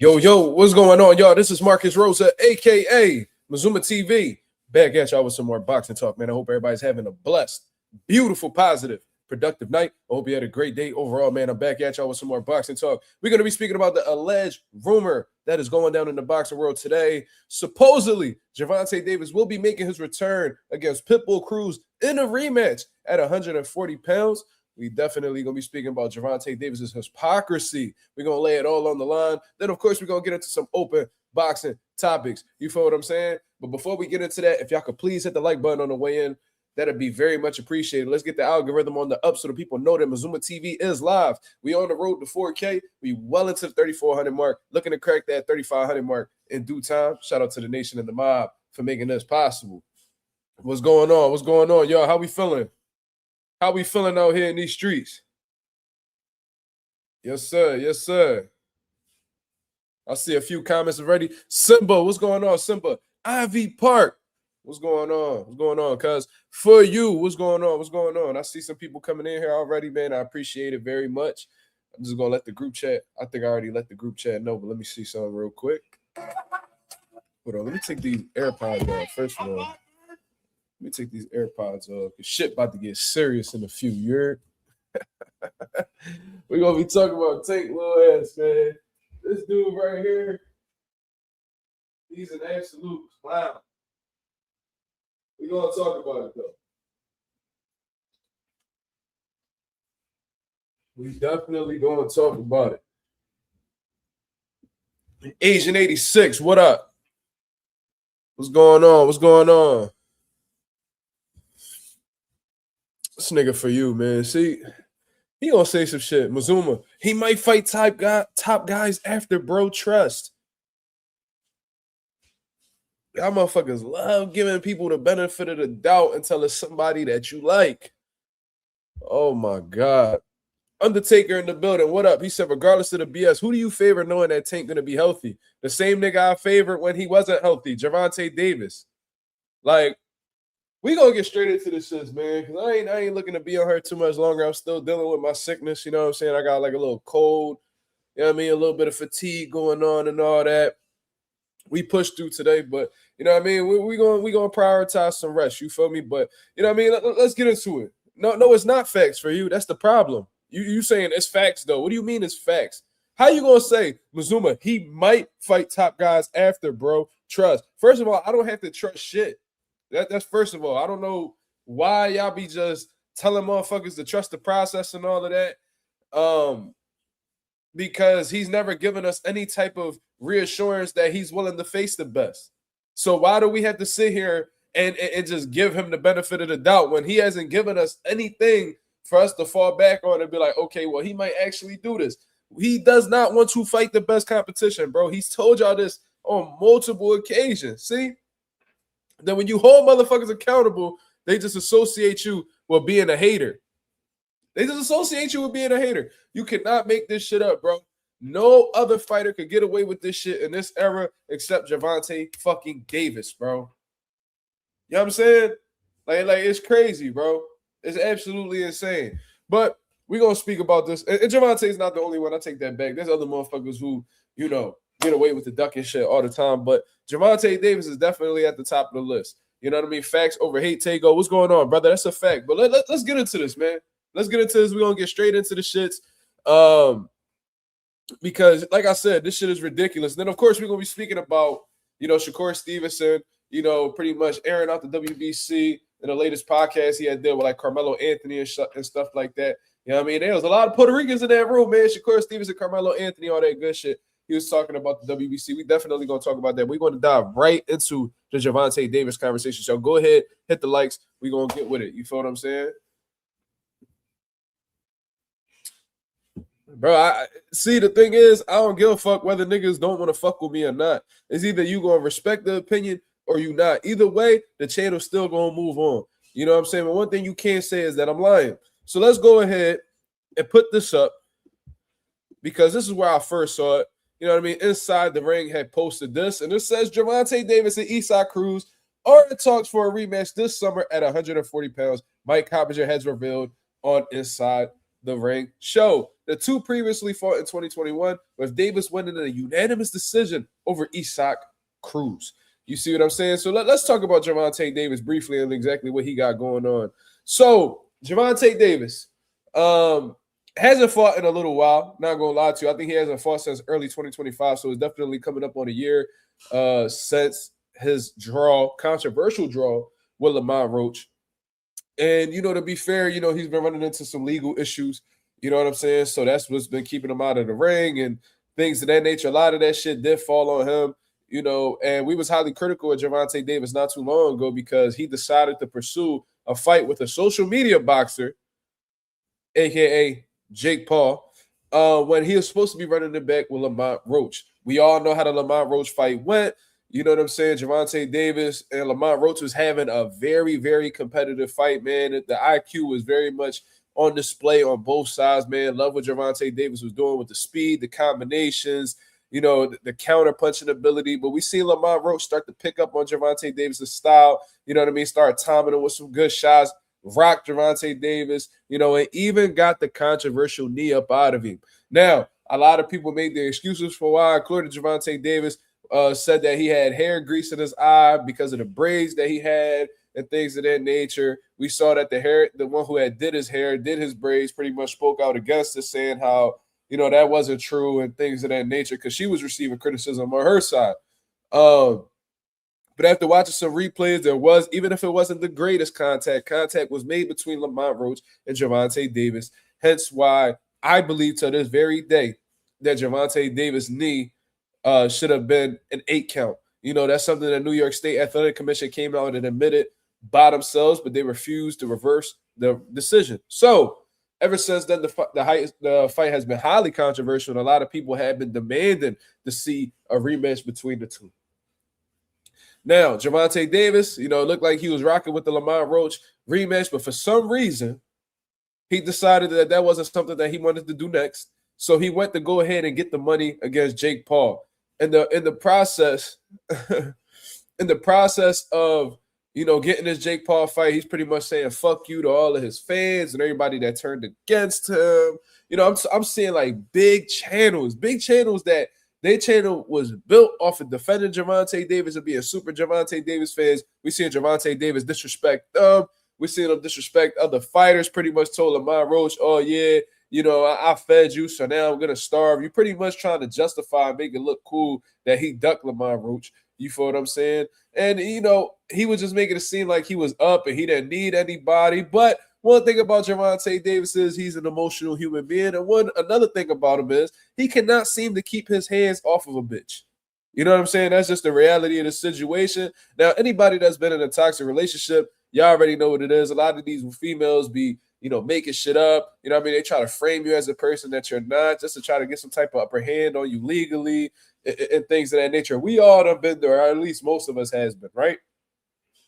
Yo, what's going on, y'all? This is Marcus Rosa, a.k.a. Mazuma TV. Back at y'all with some more boxing talk, man. I hope everybody's having a blessed, beautiful, positive, productive night. I hope you had a great day overall, man. I'm back at y'all with some more boxing talk. We're going to be speaking about the alleged rumor that is going down in the boxing world today. Supposedly, Gervonta Davis will be making his return against Pitbull Cruz in a rematch at 140 pounds. We definitely going to be speaking about Gervonta Davis's hypocrisy. We're going to lay it all on the line. Then, of course, we're going to get into some open boxing topics. You feel what I'm saying? But before we get into that, if y'all could please hit the like button on the way in, that'd be very much appreciated. Let's get the algorithm on the up so the people know that Mazuma TV is live. We on the road to 4K. We well into the 3,400 mark, looking to crack that 3,500 mark in due time. Shout out to the nation and the mob for making this possible. What's going on? What's going on, y'all? How we feeling? How we feeling out here in these streets? Yes, sir. Yes, sir. I see a few comments already. Simba, what's going on, Simba? Ivy Park, what's going on? What's going on, cuz? For you, what's going on? What's going on? I see some people coming in here already, man. I appreciate it very much. I'm just going to let the group chat. I think I already let the group chat know, but let me see something real quick. Hold on. Let me take these AirPods off, first of all. Let me take these AirPods off, because shit about to get serious in a few years. We're going to be talking about Tank little ass, man. This dude right here, he's an absolute clown. We're going to talk about it, though. We definitely going to talk about it. Asian 86, what up? What's going on? What's going on? This nigga for you, man. See, he gonna say some shit. Mazuma, he might fight top guys after, bro. Trust. Y'all motherfuckers love giving people the benefit of the doubt until it's somebody that you like. Oh my God. Undertaker in the building. What up? He said, regardless of the BS, who do you favor knowing that Tank gonna be healthy? The same nigga I favored when he wasn't healthy, Gervonta Davis. Like, we gonna get straight into this shit, man, because I ain't looking to be on her too much longer. I'm still dealing with my sickness, you know what I'm saying? I got like a little cold, you know what I mean? A little bit of fatigue going on and all that. We pushed through today, but you know what I mean? We gonna prioritize some rest, you feel me? But you know what I mean? Let's get into it. No, it's not facts for you. That's the problem. You saying it's facts, though. What do you mean it's facts? How you gonna say, Mazuma, he might fight top guys after, bro? Trust. First of all, I don't have to trust shit. That's first of all. I don't know why y'all be just telling motherfuckers to trust the process and all of that. Because he's never given us any type of reassurance that he's willing to face the best. So why do we have to sit here and just give him the benefit of the doubt when he hasn't given us anything for us to fall back on and be like, okay, well, he might actually do this. He does not want to fight the best competition, bro. He's told y'all this on multiple occasions. See? Then when you hold motherfuckers accountable, they just associate you with being a hater. They just associate you with being a hater. You cannot make this shit up, bro. No other fighter could get away with this shit in this era except Gervonta fucking Davis, bro. You know what I'm saying? Like it's crazy, bro. It's absolutely insane. But we're going to speak about this. And Gervonta is not the only one. I take that back. There's other motherfuckers who, you know, get away with the duck and shit all the time. But Gervonta Davis is definitely at the top of the list. You know what I mean? Facts over hate. Tego, what's going on, brother? That's a fact. But let's get into this, man. Let's get into this. We're going to get straight into the shits. Because, like I said, this shit is ridiculous. And then, of course, we're going to be speaking about, you know, Shakur Stevenson, you know, pretty much airing out the WBC in the latest podcast he had did with, like, Carmelo Anthony and stuff like that. You know what I mean? There was a lot of Puerto Ricans in that room, man. Shakur Stevenson, Carmelo Anthony, all that good shit. He was talking about the WBC. We definitely going to talk about that. We're going to dive right into the Gervonta Davis conversation. So go ahead, hit the likes. We're going to get with it. You feel what I'm saying? Bro, I see, the thing is, I don't give a fuck whether niggas don't want to fuck with me or not. It's either you going to respect the opinion or you not. Either way, the channel's still going to move on. You know what I'm saying? But one thing you can't say is that I'm lying. So let's go ahead and put this up because this is where I first saw it. You know what I mean? Inside the Ring had posted this, and it says Gervonta Davis and Isaac Cruz are in talks for a rematch this summer at 140 pounds. Mike Coppinger has revealed on Inside the ring show. The two previously fought in 2021, with Davis winning in a unanimous decision over Isaac Cruz. You see what I'm saying? So let's talk about Gervonta Davis briefly and exactly what he got going on. So Gervonta Davis hasn't fought in a little while. Not gonna lie to you, I think he hasn't fought since early 2025. So it's definitely coming up on a year since his controversial draw with Lamont Roach. And to be fair, he's been running into some legal issues. You know what I'm saying? So that's what's been keeping him out of the ring and things of that nature. A lot of that shit did fall on him. And we was highly critical of Gervonta Davis not too long ago because he decided to pursue a fight with a social media boxer, aka Jake Paul, when he was supposed to be running it back with Lamont Roach. We all know how the Lamont Roach fight went. You know what I'm saying? Gervonta Davis and Lamont Roach was having a very, very competitive fight, man. The IQ was very much on display on both sides, man. Love what Gervonta Davis was doing with the speed, the combinations, the counter punching ability. But we see Lamont Roach start to pick up on Gervonta Davis' style, you know what I mean? Start timing him with some good shots, rock Gervonta Davis, and even got the controversial knee up out of him. Now, a lot of people made their excuses for why, including Gervonta Davis, said that he had hair grease in his eye because of the braids that he had and things of that nature. We saw that the one who did his braids, pretty much spoke out against it, saying how, that wasn't true and things of that nature because she was receiving criticism on her side. But after watching some replays, there was, even if it wasn't the greatest contact was made between Lamont Roach and Gervonta Davis. Hence why I believe to this very day that Gervonta Davis' knee should have been an 8 count. That's something the New York State Athletic Commission came out and admitted by themselves, but they refused to reverse the decision. So ever since then, the fight has been highly controversial, and a lot of people have been demanding to see a rematch between the two. Now, Gervonta Davis, it looked like he was rocking with the Lamont Roach rematch, but for some reason, he decided that wasn't something that he wanted to do next. So he went to go ahead and get the money against Jake Paul. In the process, of getting this Jake Paul fight, he's pretty much saying fuck you to all of his fans and everybody that turned against him. I'm seeing like big channels that their channel was built off of defending Gervonta Davis and being super Gervonta Davis fans. We seeing Gervonta Davis disrespect them. We seeing them disrespect other fighters. Pretty much told Lamont Roach, oh yeah, I fed you, so now I'm going to starve. You're pretty much trying to justify and make it look cool that he ducked Lamont Roach. You feel what I'm saying? And, he was just making it seem like he was up and he didn't need anybody. But one thing about Gervonta Davis is he's an emotional human being. And another thing about him is he cannot seem to keep his hands off of a bitch. You know what I'm saying? That's just the reality of the situation. Now, anybody that's been in a toxic relationship, y'all already know what it is. A lot of these females be making shit up. You know what I mean? They try to frame you as a person that you're not just to try to get some type of upper hand on you legally and things of that nature. We all have been there, or at least most of us has been, right?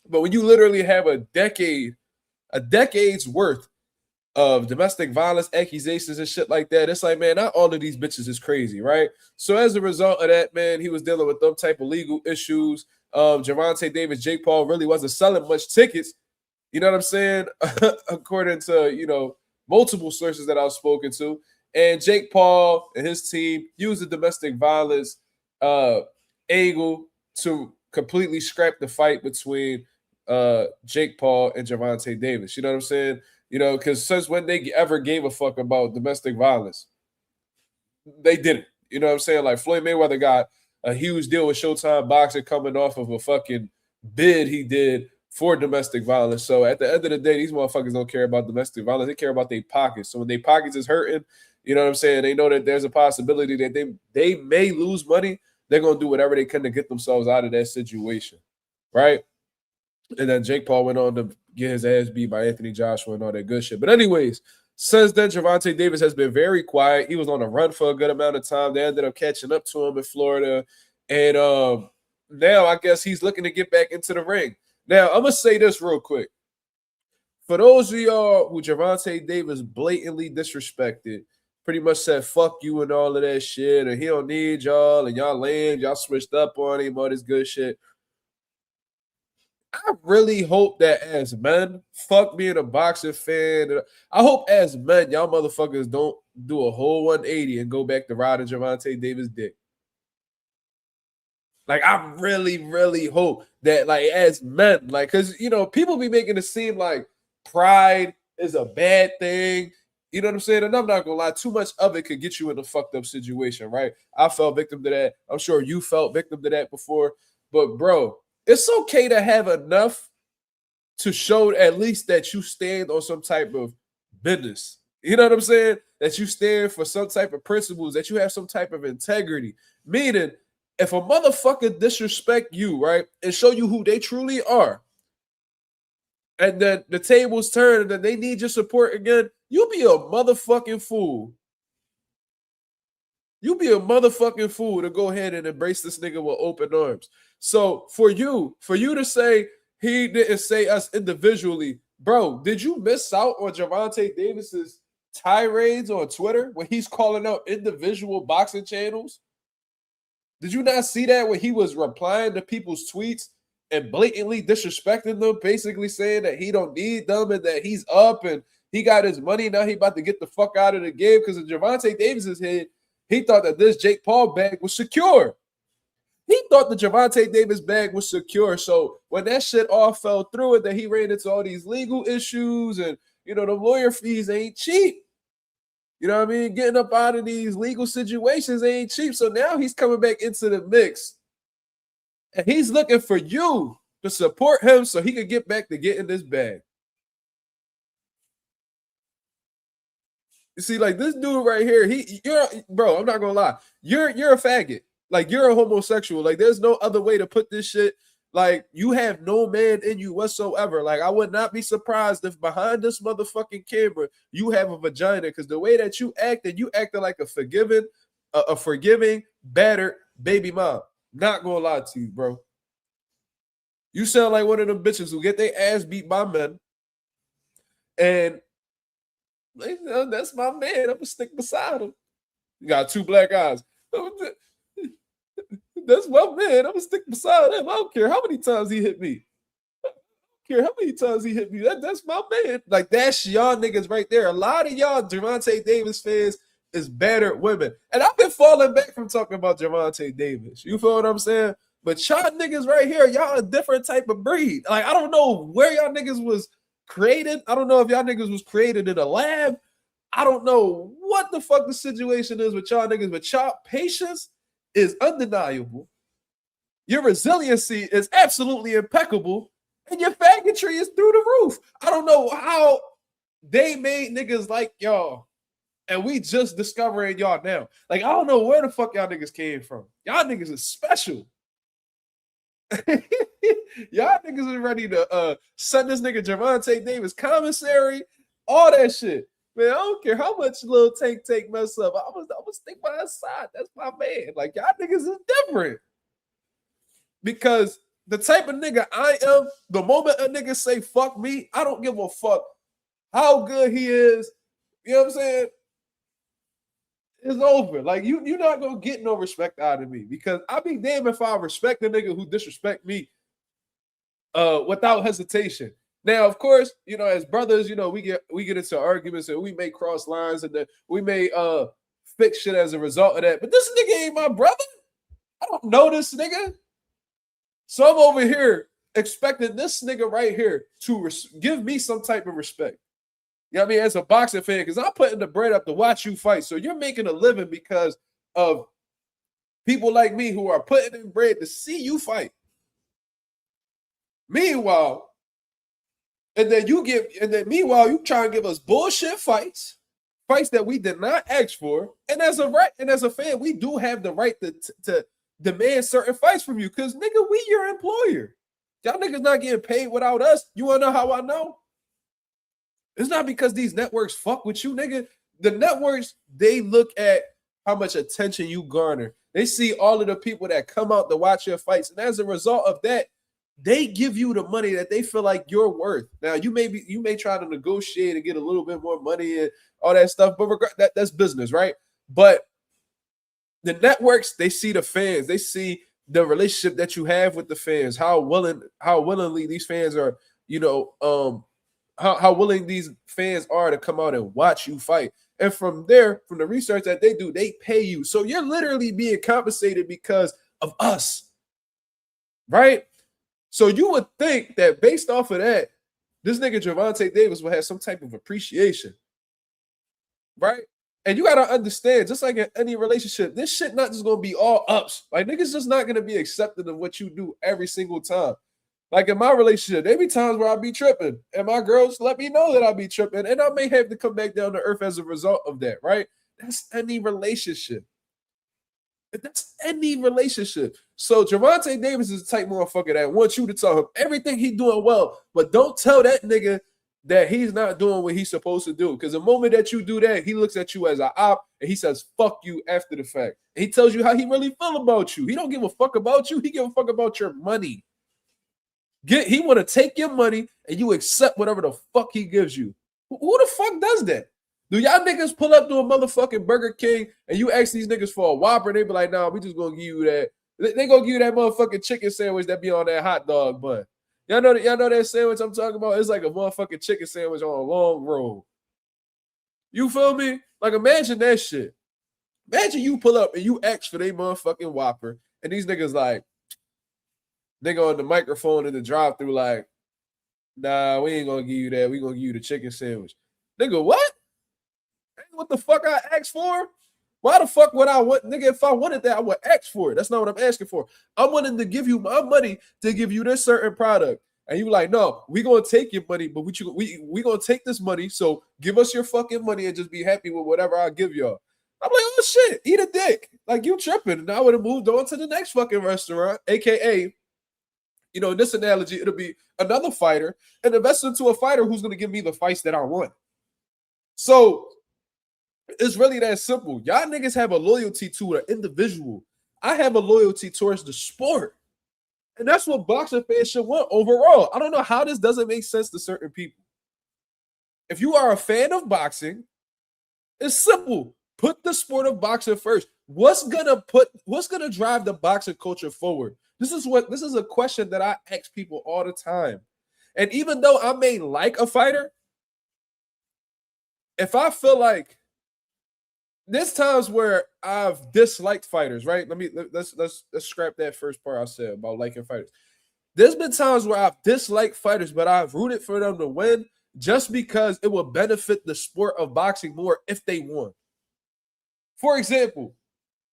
But when you literally have a decade's worth of domestic violence accusations and shit like that, it's like, man, not all of these bitches is crazy, right? So as a result of that, man, he was dealing with them type of legal issues. Gervonta Davis, Jake Paul really wasn't selling much tickets. You know what I'm saying? According to, multiple sources that I've spoken to. And Jake Paul and his team used the domestic violence angle to completely scrap the fight between Jake Paul and Gervonta Davis. You know what I'm saying? Because since when they ever gave a fuck about domestic violence, they didn't. You know what I'm saying? Like Floyd Mayweather got a huge deal with Showtime Boxing coming off of a fucking bid he did for domestic violence. So at the end of the day, these motherfuckers don't care about domestic violence. They care about their pockets. So when their pockets is hurting, you know what I'm saying? They know that there's a possibility that they may lose money. They're going to do whatever they can to get themselves out of that situation, right? And then Jake Paul went on to get his ass beat by Anthony Joshua and all that good shit. But anyways, since then, Gervonta Davis has been very quiet. He was on a run for a good amount of time. They ended up catching up to him in Florida. And now I guess he's looking to get back into the ring. Now, I'm going to say this real quick. For those of y'all who Gervonta Davis blatantly disrespected, pretty much said, fuck you and all of that shit, and he don't need y'all, and y'all switched up on him, all this good shit. I really hope that as men, fuck being a boxing fan. I hope as men, y'all motherfuckers don't do a whole 180 and go back to riding Gervonta Davis' dick. Like, I really, really hope that, like, as men, like, because, you know, people be making it seem like pride is a bad thing. You know what I'm saying? And I'm not going to lie, too much of it could get you in a fucked up situation, right? I fell victim to that. I'm sure you felt victim to that before. But, bro, it's okay to have enough to show at least that you stand on some type of business. You know what I'm saying? That you stand for some type of principles, that you have some type of integrity. Meaning, if a motherfucker disrespect you, right, and show you who they truly are, and then the tables turn and then they need your support again, you be a motherfucking fool. You be a motherfucking fool to go ahead and embrace this nigga with open arms. So for you to say he didn't say us individually, bro, did you miss out on Gervonta Davis's tirades on Twitter when he's calling out individual boxing channels? Did you not see that when he was replying to people's tweets and blatantly disrespecting them, basically saying that he don't need them and that he's up and he got his money, now he about to get the fuck out of the game? Because in Gervonta Davis's head, he thought that this Jake Paul bag was secure. He thought the Gervonta Davis bag was secure. So when that shit all fell through and that he ran into all these legal issues and, you know, the lawyer fees ain't cheap. You know what I mean? Getting up out of these legal situations ain't cheap. So now he's coming back into the mix. And he's looking for you to support him so he can get back to getting this bag. You see, like this dude right here, bro, I'm not gonna lie. You're a faggot. Like, you're a homosexual. Like, there's no other way to put this shit. Like, you have no man in you whatsoever. Like, I would not be surprised if behind this motherfucking camera you have a vagina, because the way that you acted like a forgiving, battered baby mom. Not gonna lie to you, bro. You sound like one of them bitches who get their ass beat by men, and that's my man. I'm gonna stick beside him. You got two black eyes. That's my man. I'm gonna stick beside him. I don't care how many times he hit me. I don't care how many times he hit me. That's my man. Like, that's y'all niggas right there. A lot of y'all Gervonta Davis fans is battered women. And I've been falling back from talking about Gervonta Davis. You feel what I'm saying? But y'all niggas right here, y'all a different type of breed. Like, I don't know where y'all niggas was created. I don't know if y'all niggas was created in a lab. I don't know what the fuck the situation is with y'all niggas, but y'all patience is undeniable. Your resiliency is absolutely impeccable, and your faggotry is through the roof. I don't know how they made niggas like y'all, and we just discovering y'all now. Like, I don't know where the fuck y'all niggas came from. Y'all niggas is special. Y'all niggas is ready to send this nigga Gervonta Davis commissary, all that shit. Man, I don't care how much little Tank mess up. I was stick by his side. That's my man. Like, y'all niggas is different. Because the type of nigga I am, the moment a nigga say fuck me, I don't give a fuck how good he is. You know what I'm saying? It's over. Like, you're not gonna get no respect out of me, because I be damn if I respect a nigga who disrespect me without hesitation. Now, of course, you know, as brothers, you know, we get into arguments and we may cross lines and then we may fix shit as a result of that. But this nigga ain't my brother. I don't know this nigga. So I'm over here expecting this nigga right here to give me some type of respect. You know what I mean? As a boxing fan, because I'm putting the bread up to watch you fight. So you're making a living because of people like me who are putting in bread to see you fight. Meanwhile, meanwhile, you try and give us bullshit fights that we did not ask for. And as a fan, we do have the right to demand certain fights from you, because nigga, we your employer. Y'all niggas not getting paid without us. You wanna know how I know? It's not because these networks fuck with you, nigga. The networks, they look at how much attention you garner. They see all of the people that come out to watch your fights, and as a result of that, they give you the money that they feel like you're worth. Now, you may try to negotiate and get a little bit more money and all that stuff, but that's business, right? But the networks, they see the fans. They see the relationship that you have with the fans, how willingly these fans are, how willing these fans are to come out and watch you fight. And from there, from the research that they do, they pay you. So you're literally being compensated because of us, right? So you would think that based off of that, this nigga Gervonta Davis will have some type of appreciation, right? And you gotta understand, just like in any relationship, this shit not just gonna be all ups. Like niggas just not gonna be accepting of what you do every single time. Like in my relationship, there be times where I be tripping, and my girls let me know that I be tripping, and I may have to come back down to earth as a result of that, right? That's any relationship. That's any relationship. So Gervonta Davis is the type motherfucker that wants you to tell him everything he doing well, but don't tell that nigga that he's not doing what he's supposed to do. Because the moment that you do that, he looks at you as an op and he says, fuck you after the fact. And he tells you how he really feel about you. He don't give a fuck about you. He give a fuck about your money. He want to take your money and you accept whatever the fuck he gives you. Who the fuck does that? Do y'all niggas pull up to a motherfucking Burger King and you ask these niggas for a Whopper and they be like, nah, we just gonna give you that. They gonna give you that motherfucking chicken sandwich that be on that hot dog bun. Y'all know that sandwich I'm talking about? It's like a motherfucking chicken sandwich on a long roll. You feel me? Like imagine that shit. Imagine you pull up and you ask for their motherfucking Whopper and these niggas like, nigga on the microphone in the drive-thru like, nah, we ain't gonna give you that. We gonna give you the chicken sandwich. Nigga, what? What the fuck I asked for? Why the fuck would I want, nigga? If I wanted that, I would ask for it. That's not what I'm asking for. I'm wanting to give you my money to give you this certain product. And you like, no, we gonna take your money, but we gonna take this money. So give us your fucking money and just be happy with whatever I give y'all. I'm like, oh shit, eat a dick. Like you tripping. And I would have moved on to the next fucking restaurant, aka, in this analogy, it'll be another fighter and invest into a fighter who's gonna give me the fights that I want. So it's really that simple. Y'all niggas have a loyalty to an individual. I have a loyalty towards the sport. And that's what boxing fans should want overall. I don't know how this doesn't make sense to certain people. If you are a fan of boxing, it's simple. Put the sport of boxing first. What's gonna drive the boxing culture forward? This is a question that I ask people all the time. And even though I may like a fighter, if I feel like there's times where I've disliked fighters, right? Let's scrap that first part I said about liking fighters. There's been times where I've disliked fighters, but I've rooted for them to win just because it would benefit the sport of boxing more if they won. For example,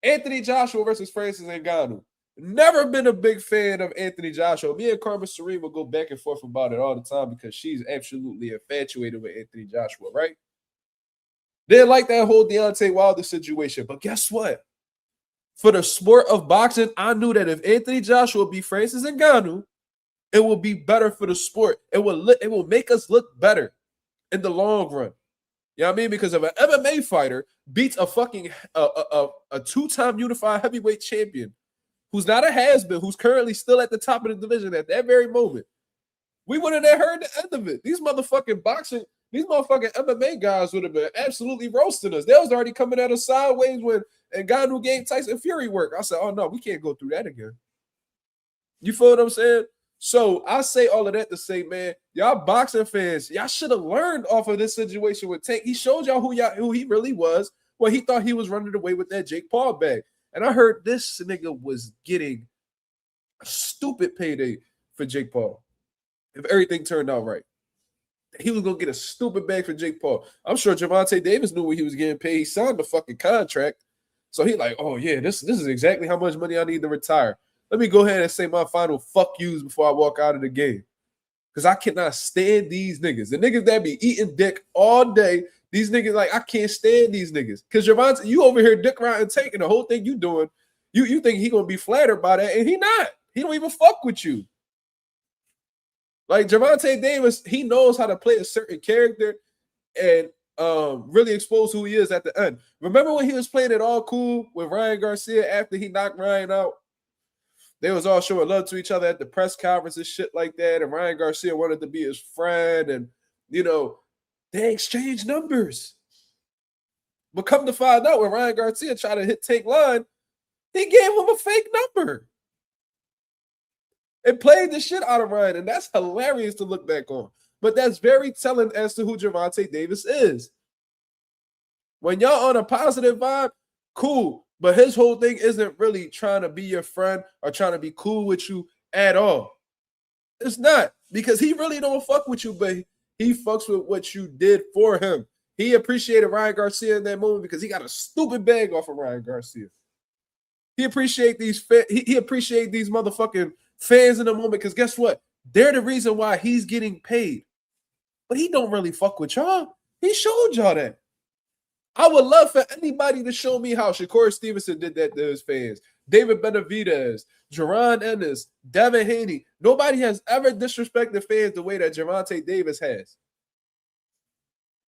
Anthony Joshua versus Francis Ngannou. Never been a big fan of Anthony Joshua. Me and Carmen Serene will go back and forth about it all the time because she's absolutely infatuated with Anthony Joshua, right? Didn't like that whole Deontay Wilder situation. But guess what? For the sport of boxing, I knew that if Anthony Joshua beat Francis Ngannou, it will be better for the sport. It will make us look better in the long run. You know what I mean? Because if an MMA fighter beats a fucking a two-time unified heavyweight champion who's not a has-been, who's currently still at the top of the division at that very moment, we wouldn't have heard the end of it. These motherfucking MMA guys would have been absolutely roasting us. They was already coming at us sideways when Ngannou gave Tyson Fury work. I said, oh no, we can't go through that again. You feel what I'm saying? So I say all of that to say, man, y'all boxing fans, y'all should have learned off of this situation with Tank. He showed y'all who he really was. Well, he thought he was running away with that Jake Paul bag. And I heard this nigga was getting a stupid payday for Jake Paul. If everything turned out right, he was going to get a stupid bag for Jake Paul. I'm sure Gervonta Davis knew what he was getting paid. He signed the fucking contract. So he like, oh yeah, this is exactly how much money I need to retire. Let me go ahead and say my final fuck yous before I walk out of the game. Because I cannot stand these niggas. The niggas that be eating dick all day. These niggas, like, I can't stand these niggas. Because Gervonta, you over here dick riding, taking the whole thing you doing. You think he going to be flattered by that, and he not. He don't even fuck with you. Like, Gervonta Davis, he knows how to play a certain character and really expose who he is at the end. Remember when he was playing it all cool with Ryan Garcia after he knocked Ryan out? They was all showing love to each other at the press conference and shit like that. And Ryan Garcia wanted to be his friend. And, they exchanged numbers. But come to find out, when Ryan Garcia tried to hit Tank line, he gave him a fake number. It played the shit out of Ryan, and that's hilarious to look back on. But that's very telling as to who Gervonta Davis is. When y'all on a positive vibe, cool. But his whole thing isn't really trying to be your friend or trying to be cool with you at all. It's not, because he really don't fuck with you, but he fucks with what you did for him. He appreciated Ryan Garcia in that moment because he got a stupid bag off of Ryan Garcia. He appreciate these he appreciate these motherfucking fans in the moment because guess what? They're the reason why he's getting paid. But he don't really fuck with y'all. He showed y'all that. I would love for anybody to show me how Shakur Stevenson did that to his fans. David Benavidez, Jerron Ennis, Devin Haney. Nobody has ever disrespected fans the way that Gervonta Davis has.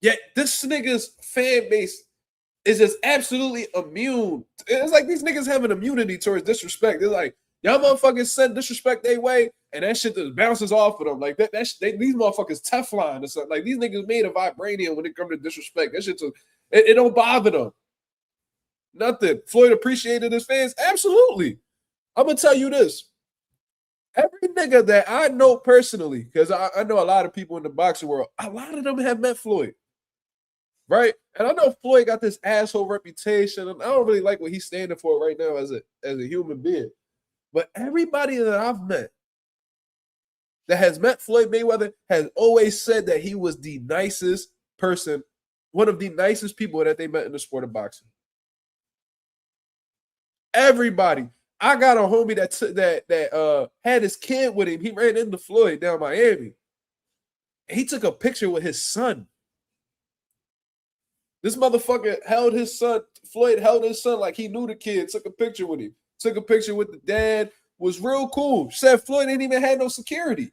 Yet this nigga's fan base is just absolutely immune. It's like these niggas have an immunity towards disrespect. It's like, y'all motherfuckers send disrespect their way, and that shit just bounces off of them. Like these motherfuckers Teflon or something. Like these niggas made of vibranium when it comes to disrespect. That shit just, it don't bother them. Nothing. Floyd appreciated his fans? Absolutely. I'm going to tell you this. Every nigga that I know personally, because I know a lot of people in the boxing world, a lot of them have met Floyd. Right? And I know Floyd got this asshole reputation, and I don't really like what he's standing for right now as a human being. But everybody that I've met that has met Floyd Mayweather has always said that he was the nicest person, one of the nicest people that they met in the sport of boxing. Everybody. I got a homie that had his kid with him. He ran into Floyd down Miami. He took a picture with his son. This motherfucker held his son. Floyd held his son like he knew the kid. Took a picture with him. Took a picture with the dad. Was real cool. Said Floyd ain't even had no security.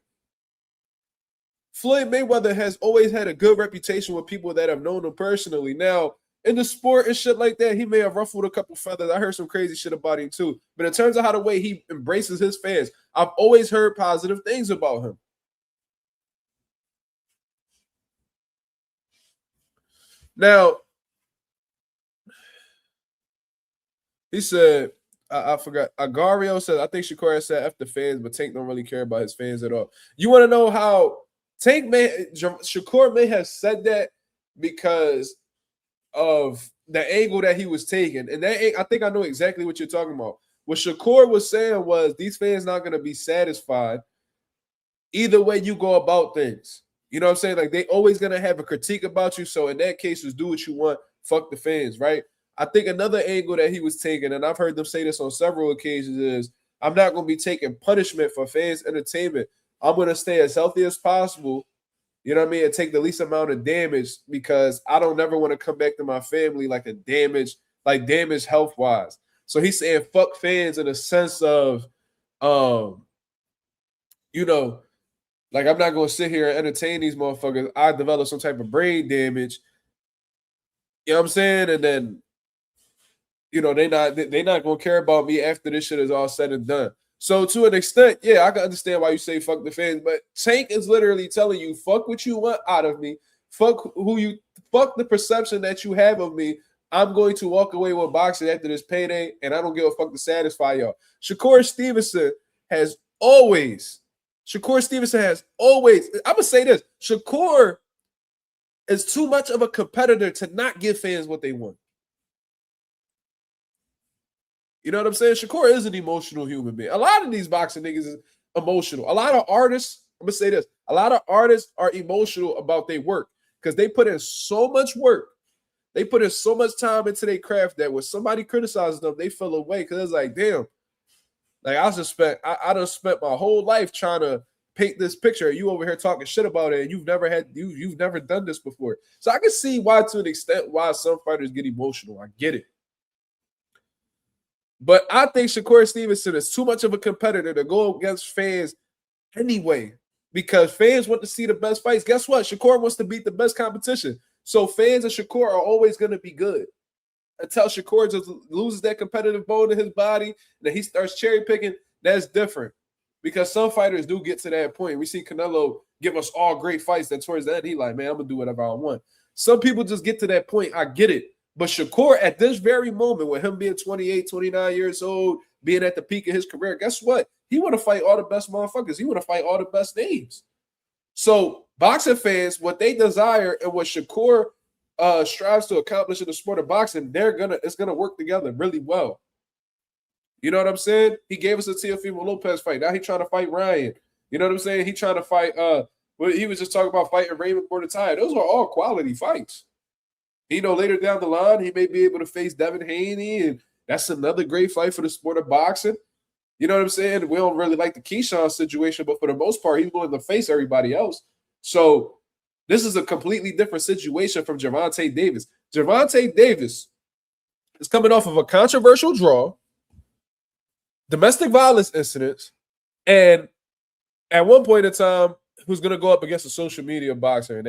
Floyd Mayweather has always had a good reputation with people that have known him personally. Now, in the sport and shit like that, he may have ruffled a couple feathers. I heard some crazy shit about him too. But in terms of how the way he embraces his fans, I've always heard positive things about him. Now, he said, I forgot. Agario said, I think Shakur said F the fans, but Tank don't really care about his fans at all. You want to know how Shakur may have said that because of the angle that he was taking. And that, I think I know exactly what you're talking about. What Shakur was saying was these fans not going to be satisfied either way you go about things. You know what I'm saying? Like they always going to have a critique about you. So in that case, just do what you want. Fuck the fans, right? I think another angle that he was taking, and I've heard them say this on several occasions, is I'm not going to be taking punishment for fans' entertainment. I'm going to stay as healthy as possible. You know what I mean? And take the least amount of damage because I don't ever want to come back to my family like damaged health-wise. So he's saying fuck fans in a sense of, you know, like I'm not going to sit here and entertain these motherfuckers. I develop some type of brain damage. You know what I'm saying? And then, you know, they're not going to care about me after this shit is all said and done. So to an extent, yeah, I can understand why you say fuck the fans, but Tank is literally telling you, fuck what you want out of me. Fuck the perception that you have of me. I'm going to walk away with boxing after this payday, and I don't give a fuck to satisfy y'all. Shakur Stevenson has always, I'm going to say this, Shakur is too much of a competitor to not give fans what they want. You know what I'm saying? Shakur is an emotional human being. A lot of these boxing niggas is emotional. A lot of artists, I'm going to say this, a lot of artists are emotional about their work because they put in so much work. They put in so much time into their craft that when somebody criticizes them, they feel away because it's like, damn, like I done spent my whole life trying to paint this picture. You over here talking shit about it and you've never done this before. So I can see why, to an extent, why some fighters get emotional. I get it. But I think Shakur Stevenson is too much of a competitor to go against fans anyway, because fans want to see the best fights. Guess what? Shakur wants to beat the best competition. So fans of Shakur are always going to be good. Until Shakur just loses that competitive bone in his body, and then he starts cherry picking, that's different. Because some fighters do get to that point. We see Canelo give us all great fights. That towards the end, he like, man, I'm going to do whatever I want. Some people just get to that point. I get it. But Shakur, at this very moment, with him being 28, 29 years old, being at the peak of his career, guess what? He want to fight all the best motherfuckers. He want to fight all the best names. So boxing fans, what they desire and what Shakur strives to accomplish in the sport of boxing, it's gonna work together really well. You know what I'm saying? He gave us a Teofimo Lopez fight. Now he's trying to fight Ryan. You know what I'm saying? He trying to fight. He was just talking about fighting Raymond Bordataya. Those are all quality fights. You know, later down the line, he may be able to face Devin Haney, and that's another great fight for the sport of boxing. You know what I'm saying? We don't really like the Keyshawn situation, but for the most part, he's willing to face everybody else. So this is a completely different situation from Gervonta Davis. Gervonta Davis is coming off of a controversial draw, domestic violence incidents, and at one point in time, who's going to go up against a social media boxer, and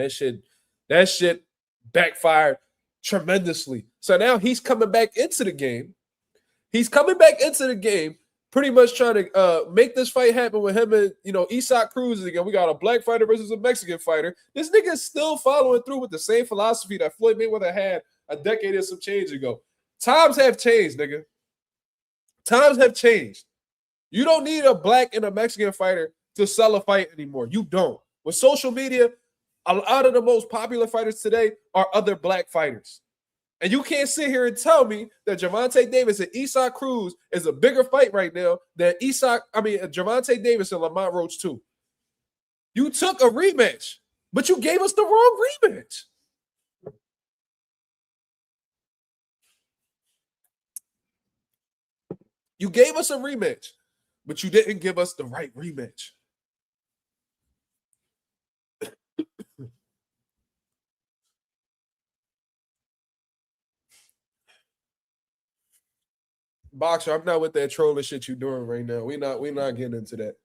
that shit backfired tremendously. So now he's coming back into the game. He's coming back into the game, pretty much trying to make this fight happen with him and, Isaac Cruz again. We got a black fighter versus a Mexican fighter. This nigga is still following through with the same philosophy that Floyd Mayweather had a decade and some change ago. Times have changed, nigga. Times have changed. You don't need a black and a Mexican fighter to sell a fight anymore. You don't. With social media, a lot of the most popular fighters today are other black fighters. And you can't sit here and tell me that Gervonta Davis and Isaac Cruz is a bigger fight right now than Gervonta Davis and Lamont Roach too. You took a rematch, but you gave us the wrong rematch. You gave us a rematch, but you didn't give us the right rematch. Boxer, I'm not with that trolling shit you doing right now. We're not getting into that.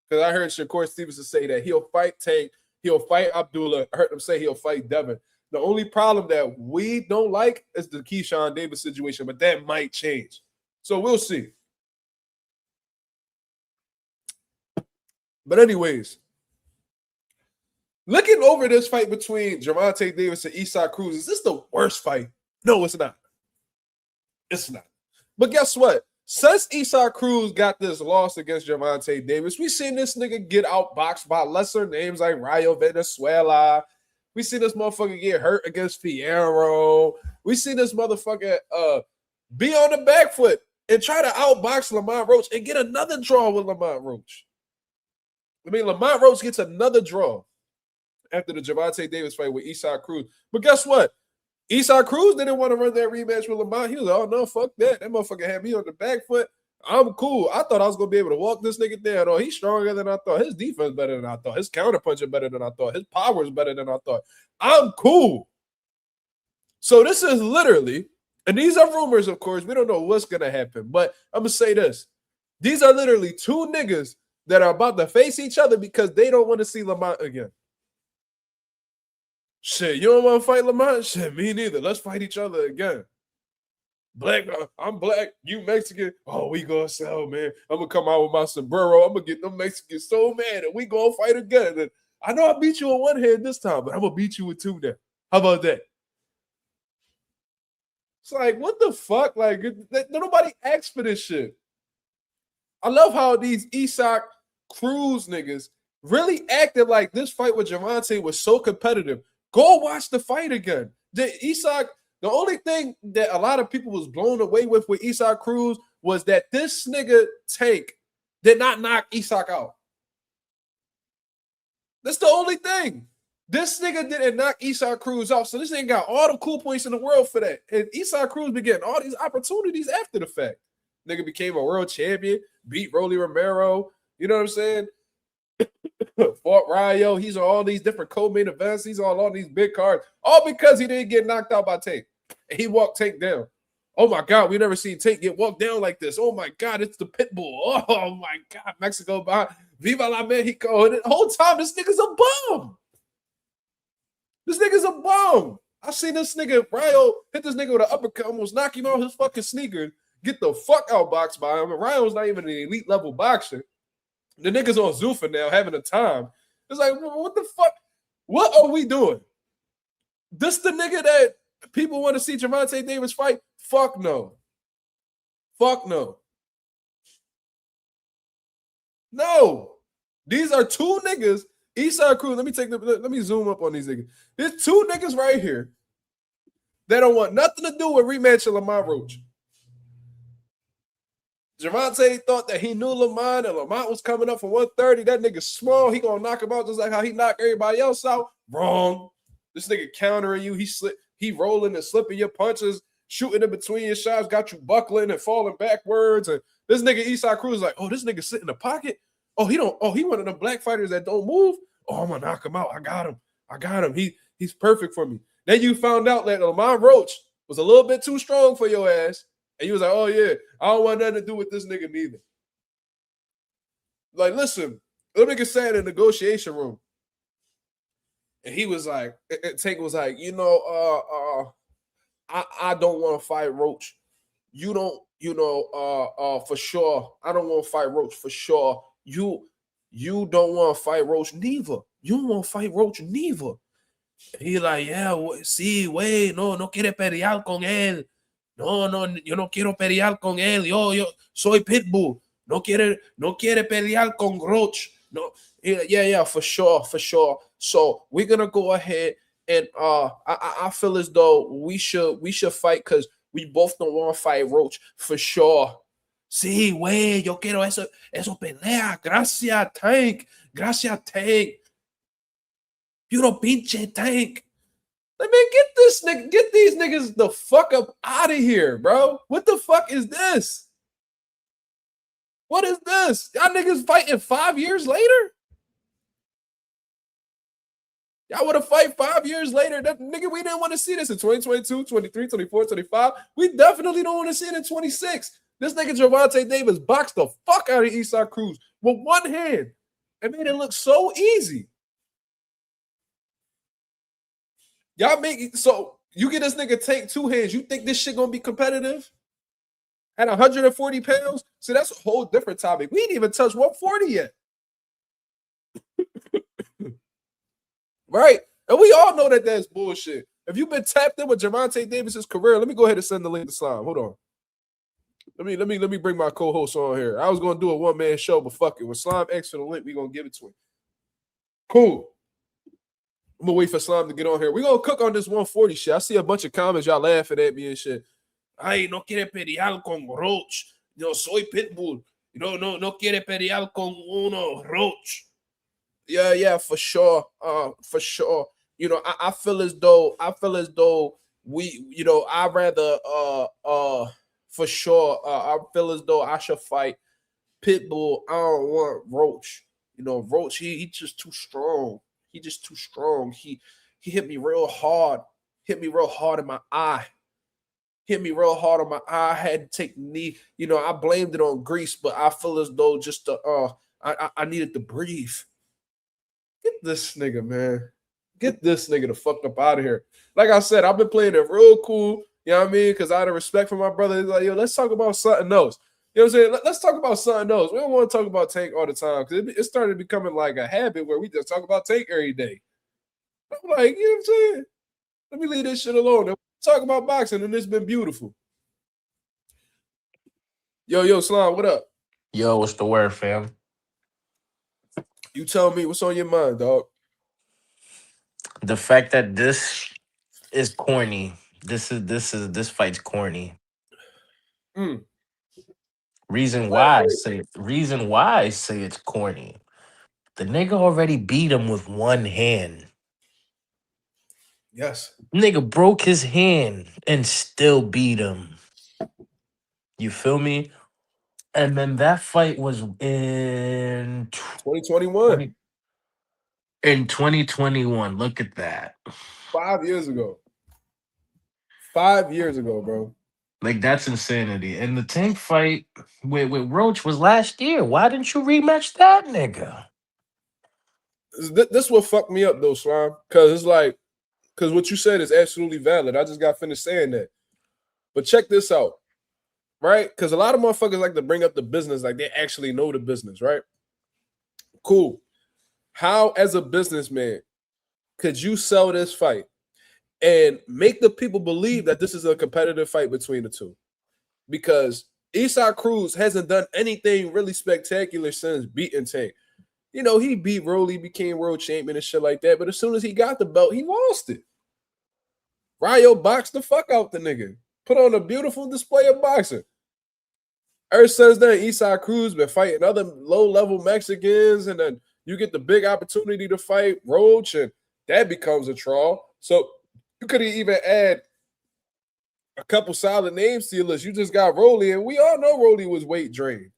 Because I heard Shakur Stevenson say that he'll fight Tank, he'll fight Abdullah. I heard him say he'll fight Devin. The only problem that we don't like is the Keyshawn Davis situation, but that might change. So we'll see. But anyways, looking over this fight between Gervonta Davis and Isaac Cruz, is this the worst fight? No, it's not. It's not. But guess what? Since Isaac Cruz got this loss against Gervonta Davis, we seen this nigga get outboxed by lesser names like Rayo Venezuela. We seen this motherfucker get hurt against Fierro. We seen this motherfucker be on the back foot and try to outbox Lamont Roach and get another draw with Lamont Roach. Lamont Roach gets another draw after the Gervonta Davis fight with Isaac Cruz. But guess what? Isaac Cruz didn't want to run that rematch with Lamont. He was like, oh, no, fuck that. That motherfucker had me on the back foot. I'm cool. I thought I was going to be able to walk this nigga down. Oh, he's stronger than I thought. His defense better than I thought. His counterpunching better than I thought. His power is better than I thought. I'm cool. So this is literally, and these are rumors, of course. We don't know what's going to happen. But I'm going to say this. These are literally two niggas that are about to face each other because they don't want to see Lamont again. Shit, you don't want to fight Lamont? Shit, me neither. Let's fight each other again. Black, I'm black, you Mexican. Oh, we gonna sell, man. I'm gonna come out with my sombrero. I'm gonna get them Mexicans so mad, and we gonna fight again. And I know I beat you on one hand this time, but I'm gonna beat you with two now. How about that? It's like, what the fuck? Like, nobody asked for this shit. I love how these Isaac Cruz niggas really acted like this fight with Gervonta was so competitive. Go watch the fight again. The only thing that a lot of people was blown away with Isaac Cruz was that this nigga Tank did not knock Isaac out. That's the only thing. This nigga didn't knock Isaac Cruz out. So this nigga got all the cool points in the world for that. And Isaac Cruz been getting all these opportunities after the fact. Nigga became a world champion, beat Rolly Romero. You know what I'm saying? Fought Rayo. He's on all these different co-main events. He's on all these big cards. All because he didn't get knocked out by Tank. And he walked Tank down. Oh my God, we never seen Tank get walked down like this. Oh my God, it's the Pitbull. Oh my God, Mexico behind. Viva la Mexico. And the whole time, this nigga's a bum. This nigga's a bum. I seen this nigga, Rayo, hit this nigga with an uppercut, almost knock him out his fucking sneakers, get the fuck out boxed by him. And Rayo's not even an elite level boxer. The nigga's on Zuffa now having a time. It's like, what the fuck? What are we doing? This the nigga that people want to see Gervonta Davis fight? Fuck no. Fuck no. No. These are two niggas. Eastside Cruz, let me zoom up on these niggas. There's two niggas right here that don't want nothing to do with rematch of Lamont Roach. Gervonta thought that he knew Lamont and Lamont was coming up for 130. That nigga small. He gonna knock him out just like how he knocked everybody else out. Wrong. This nigga countering you. He rolling and slipping your punches, shooting in between your shots, got you buckling and falling backwards. And this nigga Eastside Cruz is like, oh, this nigga sit in the pocket. Oh, he one of them black fighters that don't move. Oh, I'm gonna knock him out. I got him. He's perfect for me. Then you found out that Lamont Roach was a little bit too strong for your ass. And you was like, oh, yeah, I don't want nothing to do with this nigga neither. Like, listen, that nigga sat in the negotiation room. And he was like, Tank was like, I don't want to fight Roach. You don't, for sure. I don't want to fight Roach for sure. You don't want to fight Roach neither. You don't want to fight Roach neither. He like, yeah, sí, güey, no quiere pelear con él. No, yo no quiero pelear con él. Yo soy Pitbull. No quiere pelear con Roach. No, yeah, for sure. So we're gonna go ahead and I feel as though we should fight because we both don't want to fight Roach for sure. Sí, güey, yo quiero eso pelea. Gracias, Tank. You know, pinche Tank. Like, man, get these niggas the fuck up out of here, bro. What the fuck is this? What is this? Y'all niggas fighting 5 years later? Y'all want to fight 5 years later? That nigga, we didn't want to see this in 2022, 23, 24, 25. We definitely don't want to see it in 26. This nigga Gervonta Davis boxed the fuck out of Eastside Cruz with one hand and made it look so easy. Y'all make so you get this nigga take two hands. You think this shit gonna be competitive? At 140 pounds? See, that's a whole different topic. We didn't even touch 140 yet. Right? And we all know that that's bullshit. If you've been tapped in with Gervonta Davis's career, let me go ahead and send the link to Slime. Hold on. Let me bring my co-host on here. I was gonna do a one-man show, but fuck it. When Slime X for the link, we're gonna give it to him. Cool. I'm gonna wait for Slime to get on here. We're gonna cook on this 140 shit. I see a bunch of comments, y'all laughing at me and shit. Ay, no quiere pelear con Roach. Yo soy Pitbull. No quiere pelear con uno Roach. Yeah, for sure. For sure. I feel as though we, I'd rather for sure. I feel as though I should fight Pitbull. I don't want Roach. Roach, he just too strong. He just too strong. He hit me real hard. Hit me real hard in my eye. I had to take the knee. I blamed it on grease, but I feel as though just I needed to breathe. Get this nigga, man. Get this nigga the fuck up out of here. Like I said, I've been playing it real cool. You know what I mean? Because I had a respect for my brother. He's like, yo, let's talk about something else. You know what I'm saying? Let's talk about something else. We don't want to talk about Tank all the time because it started becoming like a habit where we just talk about Tank every day. I'm like, you know what I'm saying? Let me leave this shit alone. And talk about boxing, and it's been beautiful. Yo, Slime, what up? Yo, what's the word, fam? You tell me what's on your mind, dog. The fact that this is corny. This fight's corny. Reason why I say it's corny. The nigga already beat him with one hand. Yes. Nigga broke his hand and still beat him. You feel me? And then that fight was in 2021. In 2021. Look at that. 5 years ago. 5 years ago, bro. Like, that's insanity. And the Tank fight with Roach was last year. Why didn't you rematch that nigga? This what fucked me up, though, Slime. Because what you said is absolutely valid. I just got finished saying that. But check this out, right? Because a lot of motherfuckers like to bring up the business like they actually know the business, right? Cool. How, as a businessman, could you sell this fight and make the people believe that this is a competitive fight between the two? Because Isaac Cruz hasn't done anything really spectacular since beating Tank. You know, he beat Rolly, became world champion and shit like that. But as soon as he got the belt, he lost it. Ryo boxed the fuck out the nigga. Put on a beautiful display of boxing. Ever since then, Isaac Cruz been fighting other low-level Mexicans, and then you get the big opportunity to fight Roach, and that becomes a draw. So you could even add a couple solid names to your list. You just got Rolly, and we all know Rolly was weight drained.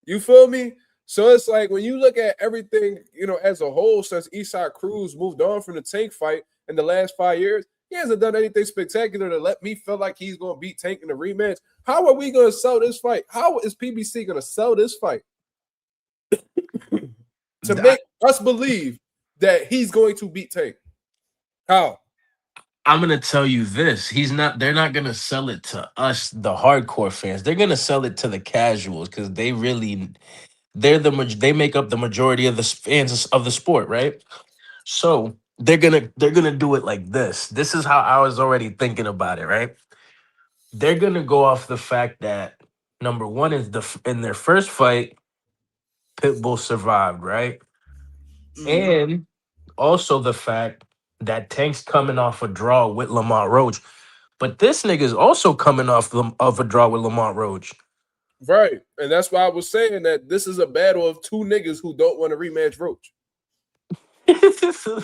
You feel me? So it's like when you look at everything, you know, as a whole, since Isaac Cruz moved on from the Tank fight in the last 5 years, he hasn't done anything spectacular to let me feel like he's going to beat Tank in the rematch. How are we going to sell this fight? How is PBC going to sell this fight to make us believe that he's going to beat Tank? How? I'm gonna tell you this. They're not gonna sell it to us, the hardcore fans. They're gonna sell it to the casuals because they make up the majority of the fans of the sport, right? So they're gonna do it like this. This is how I was already thinking about it, right? They're gonna go off the fact that number one is in their first fight, Pitbull survived, right? And also the fact that Tank's coming off a draw with Lamont Roach. But this nigga's also coming off of a draw with Lamont Roach. Right. And that's why I was saying that this is a battle of two niggas who don't want to rematch Roach.